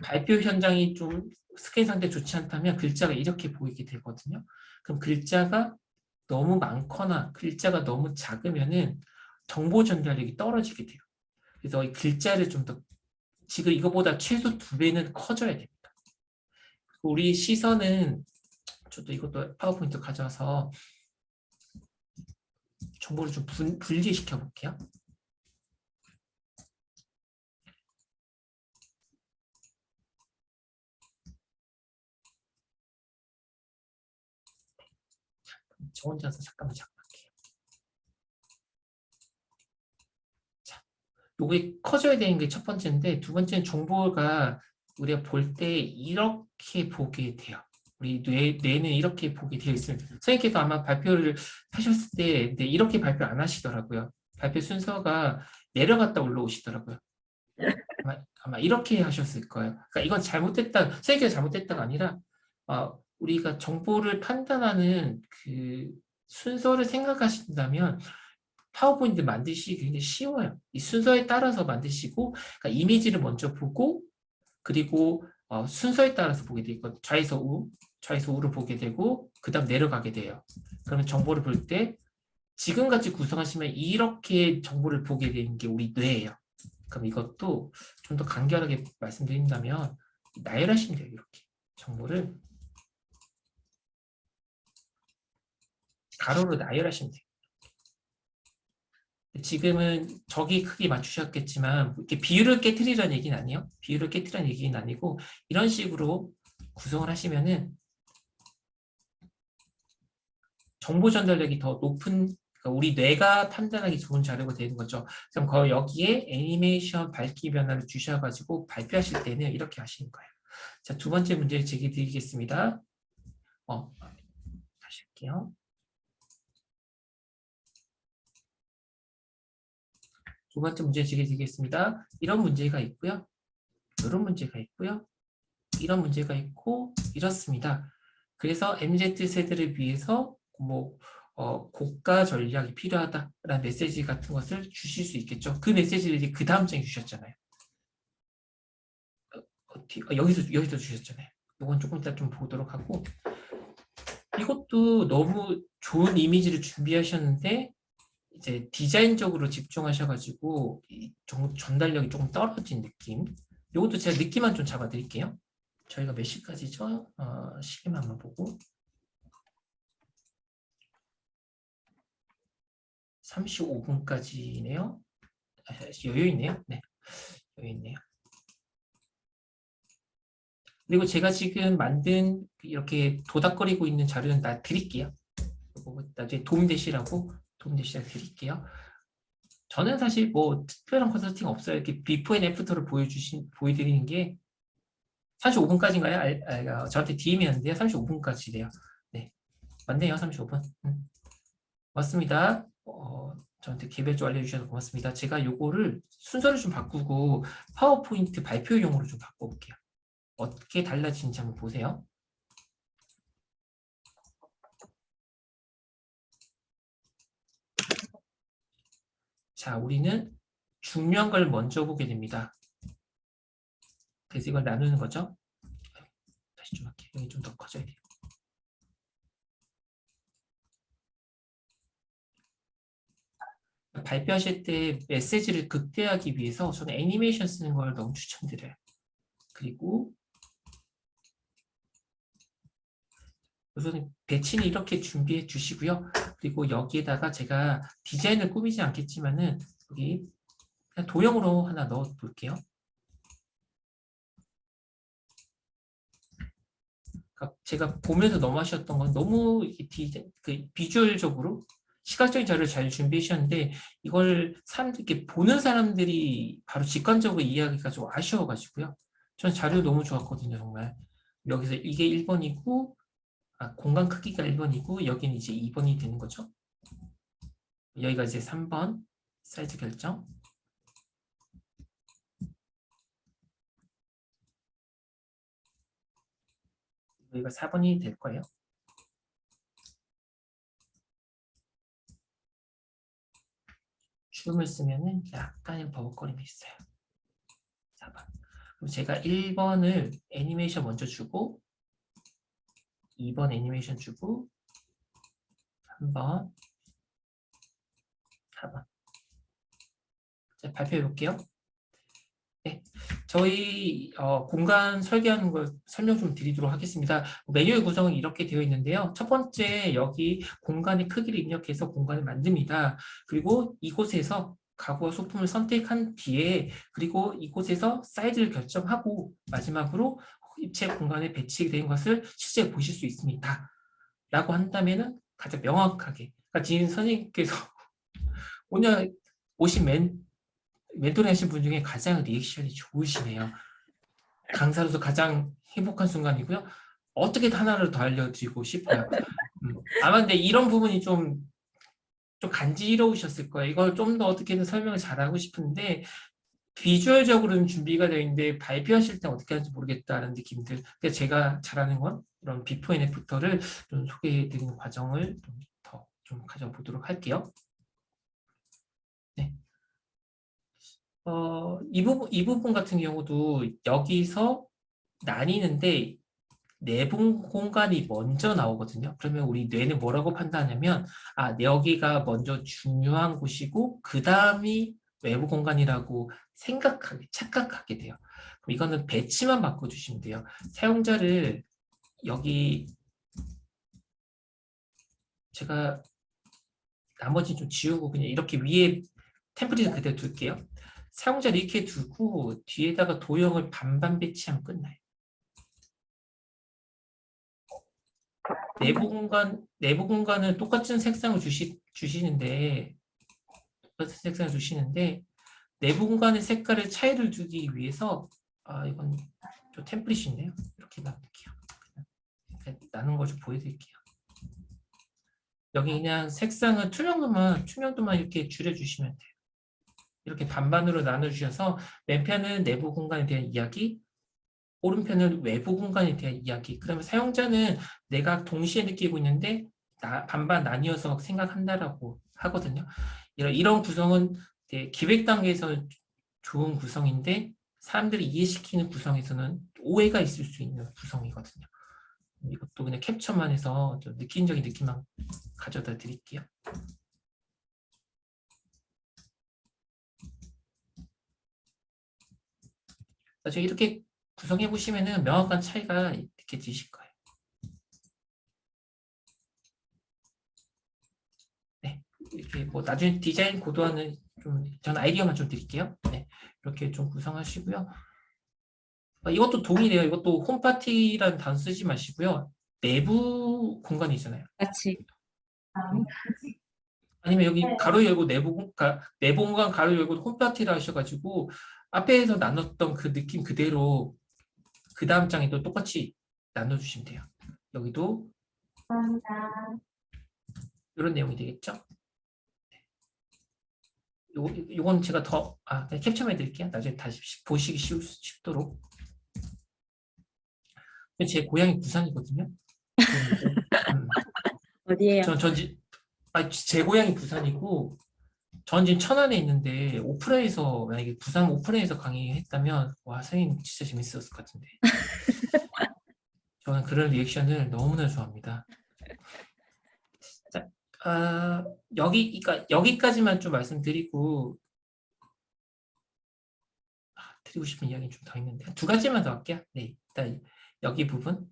발표 현장이 좀 스크린 상태 좋지 않다면 글자가 이렇게 보이게 되거든요. 그럼 글자가 너무 많거나 글자가 너무 작으면은 정보 전달력이 떨어지게 돼요. 그래서 이 글자를 좀 더 지금 이거보다 최소 2배는 커져야 됩니다. 우리 시선은 저도 이것도 파워포인트 가져와서 정보를 좀 분리시켜 볼게요. 저 혼자서 잠깐만 할게요. 자, 요게 커져야 되는 게 첫 번째인데 두 번째는 정보가 우리가 볼 때 이렇게 보게 돼요. 우리 뇌는 이렇게 보게 되어 있습니다. 선생님께서 아마 발표를 하셨을 때 이렇게 발표 안 하시더라고요. 발표 순서가 내려갔다 올라오시더라고요. 아마 이렇게 하셨을 거예요. 그러니까 이건 잘못됐다, 선생님께서 잘못됐다가 아니라 우리가 정보를 판단하는 그 순서를 생각하신다면 파워포인트 만드시기 굉장히 쉬워요. 이 순서에 따라서 만드시고 그러니까 이미지를 먼저 보고 그리고 순서에 따라서 보게 되고 좌에서 우로 보게 되고 그 다음 내려가게 돼요. 그러면 정보를 볼 때 지금같이 구성하시면 이렇게 정보를 보게 되는 게 우리 뇌예요. 그럼 이것도 좀 더 간결하게 말씀드린다면 나열하시면 돼요. 이렇게 정보를 가로로 나열하시면 돼요. 지금은 저기 크기 맞추셨겠지만 이렇게 비율을 깨트리라는 얘기는 아니에요. 비율을 깨트리라는 얘기는 아니고 이런 식으로 구성을 하시면은 정보 전달력이 더 높은 그러니까 우리 뇌가 판단하기 좋은 자료가 되는 거죠. 그럼 여기에 애니메이션 밝기 변화를 주셔가지고 발표하실 때는 이렇게 하시는 거예요. 자, 두 번째 문제 제기 드리겠습니다. 다시 할게요. 두 번째 문제 제기 드리겠습니다. 이런 문제가 있고요. 이런 문제가 있고요. 이런 문제가 있고 이렇습니다. 그래서 MZ세대를 위해서 고가 전략이 필요하다라는 메시지 같은 것을 주실 수 있겠죠. 그 메시지를 이제 그 다음 장에 주셨잖아요. 여기서 주셨잖아요. 이건 조금 이따 좀 보도록 하고 이것도 너무 좋은 이미지를 준비하셨는데 이제 디자인적으로 집중하셔가지고 전달력이 조금 떨어진 느낌. 이것도 제가 느낌만 좀 잡아드릴게요. 저희가 몇 시까지죠? 시계만 한번 보고 35분까지네요. 여유 있네요. 네, 여유 있네요. 그리고 제가 지금 만든 이렇게 도닥거리고 있는 자료는 다 드릴게요. 나중에 도움되시라고 드릴게요. 저는 사실 뭐 특별한 컨설팅 없어요. 이렇게 비포 앤 애프터를 보여드리는 게 35분까지인가요? 저한테 DM이었는데요. 35분까지래요. 네, 맞네요. 35분. 맞습니다. 저한테 개별적으로 알려주셔서 고맙습니다. 제가 요거를 순서를 좀 바꾸고 파워포인트 발표용으로 좀 바꿔볼게요. 어떻게 달라지는지 한번 보세요. 자, 우리는 중요한 걸 먼저 보게 됩니다. 그래서 이걸 나누는 거죠. 다시 좀 할게요. 여기 좀 더 커져야 돼요. 발표하실 때 메시지를 극대화하기 위해서 저는 애니메이션 쓰는 걸 너무 추천드려요. 그리고 우선 배치는 이렇게 준비해 주시고요. 그리고 여기에다가 제가 디자인을 꾸미지 않겠지만은 여기 그냥 도형으로 하나 넣어 볼게요. 제가 보면서 너무 하셨던 건 너무 비주얼적으로 시각적인 자료를 잘 준비해 주셨는데 이걸 이렇게 보는 사람들이 바로 직관적으로 이해하기가 좀 아쉬워가지고요. 전 자료 너무 좋았거든요, 정말. 여기서 이게 1번이고, 공간 크기가 1번이고, 여기는 이제 2번이 되는 거죠. 여기가 이제 3번, 사이즈 결정. 여기가 4번이 될 거예요. 줌을 쓰면은 약간의 버벅거림이 있어요. 4번. 그럼 제가 1번을 애니메이션 먼저 주고 2번 애니메이션 주고 3번 4번. 자, 발표해 볼게요. 네, 저희 공간 설계하는 걸 설명 좀 드리도록 하겠습니다. 매뉴얼 구성은 이렇게 되어 있는데요. 첫 번째, 여기 공간의 크기를 입력해서 공간을 만듭니다. 그리고 이곳에서 가구와 소품을 선택한 뒤에 그리고 이곳에서 사이즈를 결정하고 마지막으로 입체 공간에 배치된 것을 실제 보실 수 있습니다. 라고 한다면은 가장 명확하게, 그러니까 지금 선생님께서 오늘 오신 멘토링 하신 분 중에 가장 리액션이 좋으시네요. 강사로서 가장 행복한 순간이고요. 어떻게든 하나를 더 알려드리고 싶어요. 아마 근데 이런 부분이 좀 간지러우셨을 거예요. 이걸 좀 더 어떻게든 설명을 잘하고 싶은데 비주얼적으로는 준비가 되어 있는데 발표하실 때 어떻게 하는지 모르겠다는 느낌들. 그래서 제가 잘하는 건 이런 비포 앤 애프터를 좀 소개해드리는 과정을 좀 가져보도록 할게요. 네. 이 부분 같은 경우도 여기서 나뉘는데 내부 공간이 먼저 나오거든요. 그러면 우리 뇌는 뭐라고 판단하냐면 여기가 먼저 중요한 곳이고 그 다음이 외부 공간이라고 착각하게 돼요. 그럼 이거는 배치만 바꿔주시면 돼요. 사용자를 여기 제가 나머지 좀 지우고 그냥 이렇게 위에 템플릿을 그대로 둘게요. 사용자를 이렇게 두고 뒤에다가 도형을 반반 배치하면 끝나요. 내부 공간은 똑같은 색상을 주시는데 내부 공간의 색깔의 차이를 두기 위해서 이건 좀 템플릿이 있네요. 이렇게 놔둘게요. 이렇게 나눈 거 좀 보여드릴게요. 여기 그냥 색상은 투명도만 이렇게 줄여주시면 돼요. 이렇게 반반으로 나눠주셔서 왼편은 내부 공간에 대한 이야기, 오른편은 외부 공간에 대한 이야기. 그러면 사용자는 내가 동시에 느끼고 있는데 반반 나뉘어서 생각한다라고 하거든요. 이런 구성은 기획 단계에서는 좋은 구성인데 사람들이 이해시키는 구성에서는 오해가 있을 수 있는 구성이거든요. 이것도 그냥 캡처만 해서 좀 느낌적인 느낌만 가져다 드릴게요. 나중에 이렇게 구성해 보시면은 명확한 차이가 느껴지실 거예요. 네, 이렇게 뭐 나중에 디자인 고도화는 전 아이디어만 좀 드릴게요. 네, 이렇게 좀 구성하시고요. 이것도 동일해요. 이것도 홈파티라는 단어 쓰지 마시고요. 내부 공간이잖아요. 같이. 아니면 여기 가로 열고 내부 공간 가로 열고 홈파티라 하셔가지고 앞에서 나눴던 그 느낌 그대로 그 다음 장에도 똑같이 나눠주시면 돼요. 여기도 이런 내용이 되겠죠? 요건 제가 그냥 캡처만 해드릴게요. 나중에 다시 보시기 쉽도록. 제 고향이 부산이거든요. 어디에요? 제 고향이 부산이고 전 지금 천안에 있는데 만약에 부산 오프라인에서 강의했다면 와 선생님 진짜 재밌었을 것 같은데. 저는 그런 리액션을 너무나 좋아합니다. 자, 여기까지만 좀 말씀드리고 드리고 싶은 이야기는 좀 더 있는데 두 가지만 더 할게요. 네, 일단 여기 부분.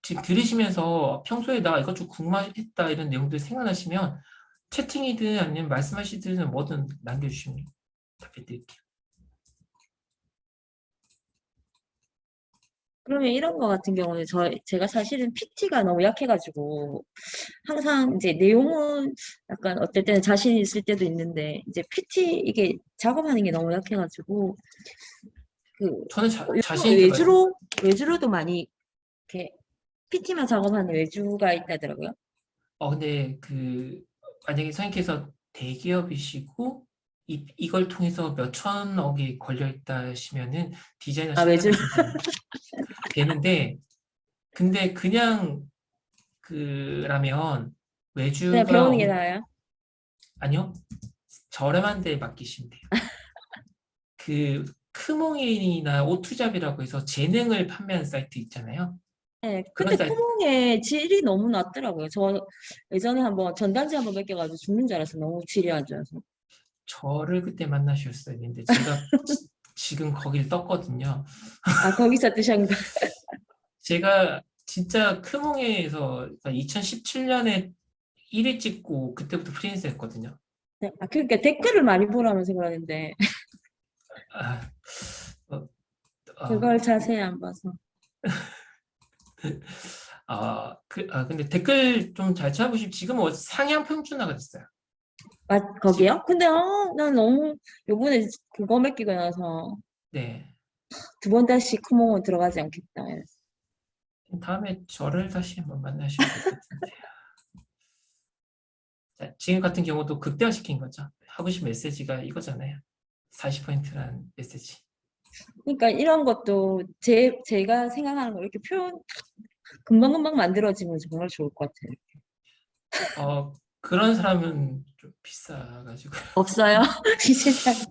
지금 들으시면서 평소에 나 이것 좀 궁금했다 이런 내용들 생각나시면 채팅이든 아니면 말씀하시든 뭐든 남겨주시면 답변 드릴게요. 그러면 이런 거 같은 경우는 제가 사실은 PT가 너무 약해가지고 항상 이제 내용은 약간 어떨 때는 자신 있을 때도 있는데 이제 PT 이게 작업하는 게 너무 약해가지고 그 저는 요즘 자신 있게 말씀. 외주로도 많이 이렇게 PT만 작업하는 외주가 있다더라고요. 근데 만약에 선생님께서 대기업이시고 이걸 통해서 몇 천억이 걸려 있다 하시면은 디자이너 아, 외주. 신청하시면 되는데, 근데 그냥 그라면 그냥 외주가 배우는 게 나아요. 아니요, 저렴한 데에 맡기시면 돼요. 크몽인이나 오투잡이라고 해서 재능을 판매하는 사이트 있잖아요. 네, 그런 근데 사이트. 쿠몽의 질이 너무 낮더라고요. 저 예전에 한번 전단지 한번 맡겨가지고 죽는 줄 알았어. 너무 질이 안 좋아서. 저를 그때 만나셨어야 했는데 제가 지금 거길 떴거든요. 아, 거기서 뜨셨는가? 제가 진짜 크몽에서 2017년에 1위 찍고 그때부터 프리랜서 했거든요. 네, 아, 그러니까 댓글을 많이 보라면서 그러는데 아, 어, 그걸 자세히 안 봐서. 근데 댓글 좀 잘 찾아보시면 지금 상향 평준화가 됐어요. 아, 거기요? 근데 난 너무 요번에 그거 맡기고 나서 네. 두 번 다시 쿠몽은 들어가지 않겠다. 다음에 저를 다시 한번 만나셔야 될 것 같은데요. 자, 지금 같은 경우도 극대화시킨 거죠. 하고 싶은 메시지가 이거잖아요. 40%라는 메시지. 그러니까 이런 것도 제가 생각하는 거 이렇게 표현 금방금방 만들어지면 정말 좋을 것 같아요. 그런 사람은 좀 비싸가지고. 없어요? 이 세상에.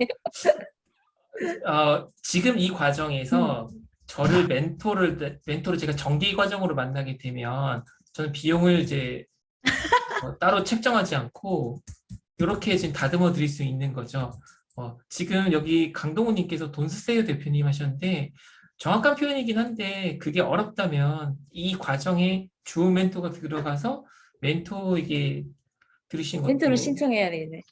지금 이 과정에서 저를 멘토를 제가 정기 과정으로 만나게 되면 저는 비용을 이제 따로 책정하지 않고 이렇게 지금 다듬어 드릴 수 있는 거죠. 지금 여기 강동우님께서 돈 쓰세요 대표님 하셨는데 정확한 표현이긴 한데 그게 어렵다면 이 과정에 주 멘토가 들어가서 멘토 이게 들으신 멘토를 것도 신청해야 되네.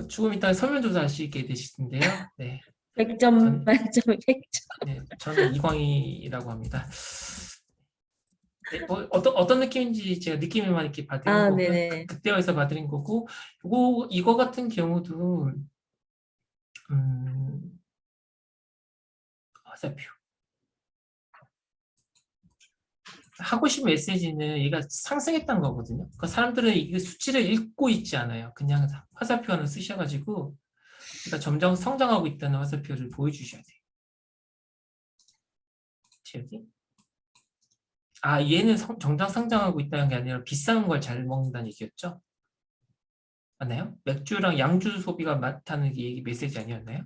조금 이따 설문조사 하시게 되시는데요. 네. 100점 만점에 100점. 네, 저는 이광희라고 합니다. 네, 어떤 느낌인지 제가 느낌을만 이렇게 받은 아, 거고요. 네네. 극대화해서 받은 거고, 이거 같은 경우도 화살표. 하고 싶은 메시지는 얘가 상승했던 거거든요. 그러니까 사람들은 이 수치를 읽고 있지 않아요. 그냥 화살표 하나 쓰셔가지고, 그러니까 점점 성장하고 있다는 화살표를 보여주셔야 돼요. 여기. 얘는 정상 성장하고 있다는 게 아니라 비싼 걸 잘 먹는다는 얘기였죠? 맞나요? 맥주랑 양주 소비가 많다는 게 메시지 아니었나요?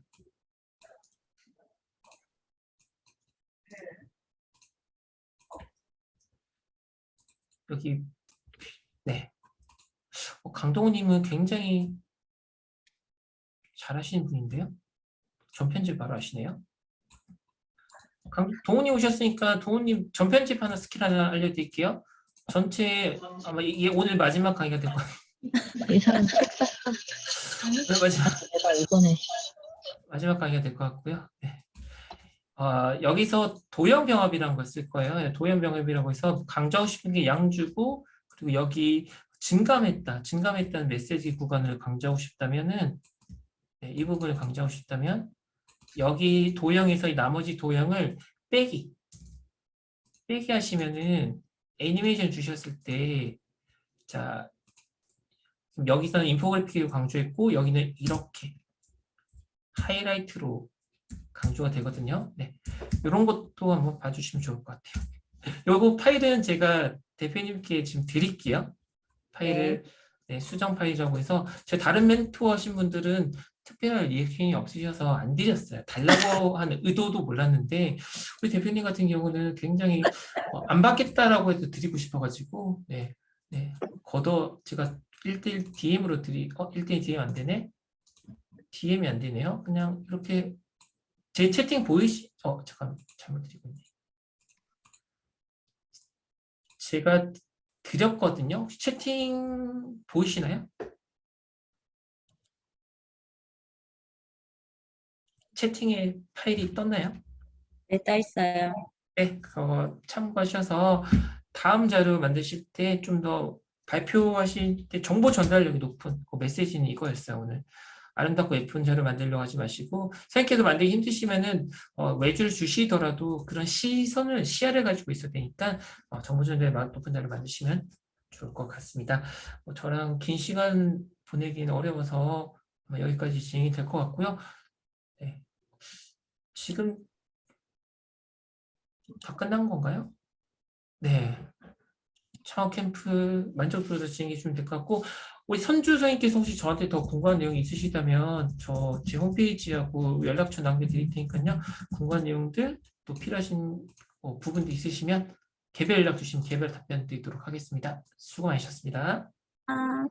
여기 네. 강동우님은 굉장히 잘하시는 분인데요. 전편집 바로 하시네요. 동훈이 오셨으니까 동훈님 전편집 하나 스킬 하나 알려드릴게요. 전체 아마 이게 오늘 마지막 강의가 될 거예요. 이 사람 오늘 마지막 강의가 될 것 같고요. 네. 여기서 도형병합이라는 걸 쓸 거예요. 도형병합이라고 해서 강조하고 싶은 게 양주고 그리고 여기 증감했다는 메시지 구간을 강조하고 싶다면은 네, 이 부분을 강조하고 싶다면 여기 도형에서 이 나머지 도형을 빼기 하시면은 애니메이션 주셨을 때 자 여기서는 인포그래픽을 강조했고 여기는 이렇게 하이라이트로 강조가 되거든요. 네, 이런 것도 한번 봐주시면 좋을 것 같아요. 요거 파일은 제가 대표님께 지금 드릴게요. 파일을 네, 수정 파일이라고 해서 제 다른 멘토 하신 분들은 특별한 리액션이 없으셔서 안 드렸어요. 달라고 하는 의도도 몰랐는데 우리 대표님 같은 경우는 굉장히 안 받겠다라고 해도 드리고 싶어가지고 네, 제가 1대1 DM으로 1대1 DM 안 되네? DM이 안 되네요. 그냥 이렇게 제 채팅 잠깐 잘못 드리고 있네. 제가 드렸거든요. 혹시 채팅 보이시나요? 채팅에 파일이 떴나요? 네, 따 있어요. 네, 그거 참고하셔서 다음 자료 만드실 때 좀 더 발표하실 때 정보 전달력이 높은 그 메시지는 이거였어요, 오늘. 아름답고 예쁜 자료 만들려고 하지 마시고, 생각해도 만들기 힘드시면은 외주를 주시더라도 그런 시야를 가지고 있어야 되니까 정보 전달력 높은 자료 만드시면 좋을 것 같습니다. 저랑 긴 시간 보내기는 어려워서 여기까지 진행이 될 것 같고요. 네. 지금 다 끝난 건가요? 네. 창업 캠프 만족도로 진행해 주면 될 것 같고, 우리 선주 선생님께서 혹시 저한테 더 궁금한 내용이 있으시다면 제 홈페이지하고 연락처 남겨드릴 테니까요. 궁금한 내용들 또 필요하신 부분도 있으시면 개별 연락 주시면 개별 답변 드리도록 하겠습니다. 수고 많으셨습니다. 아.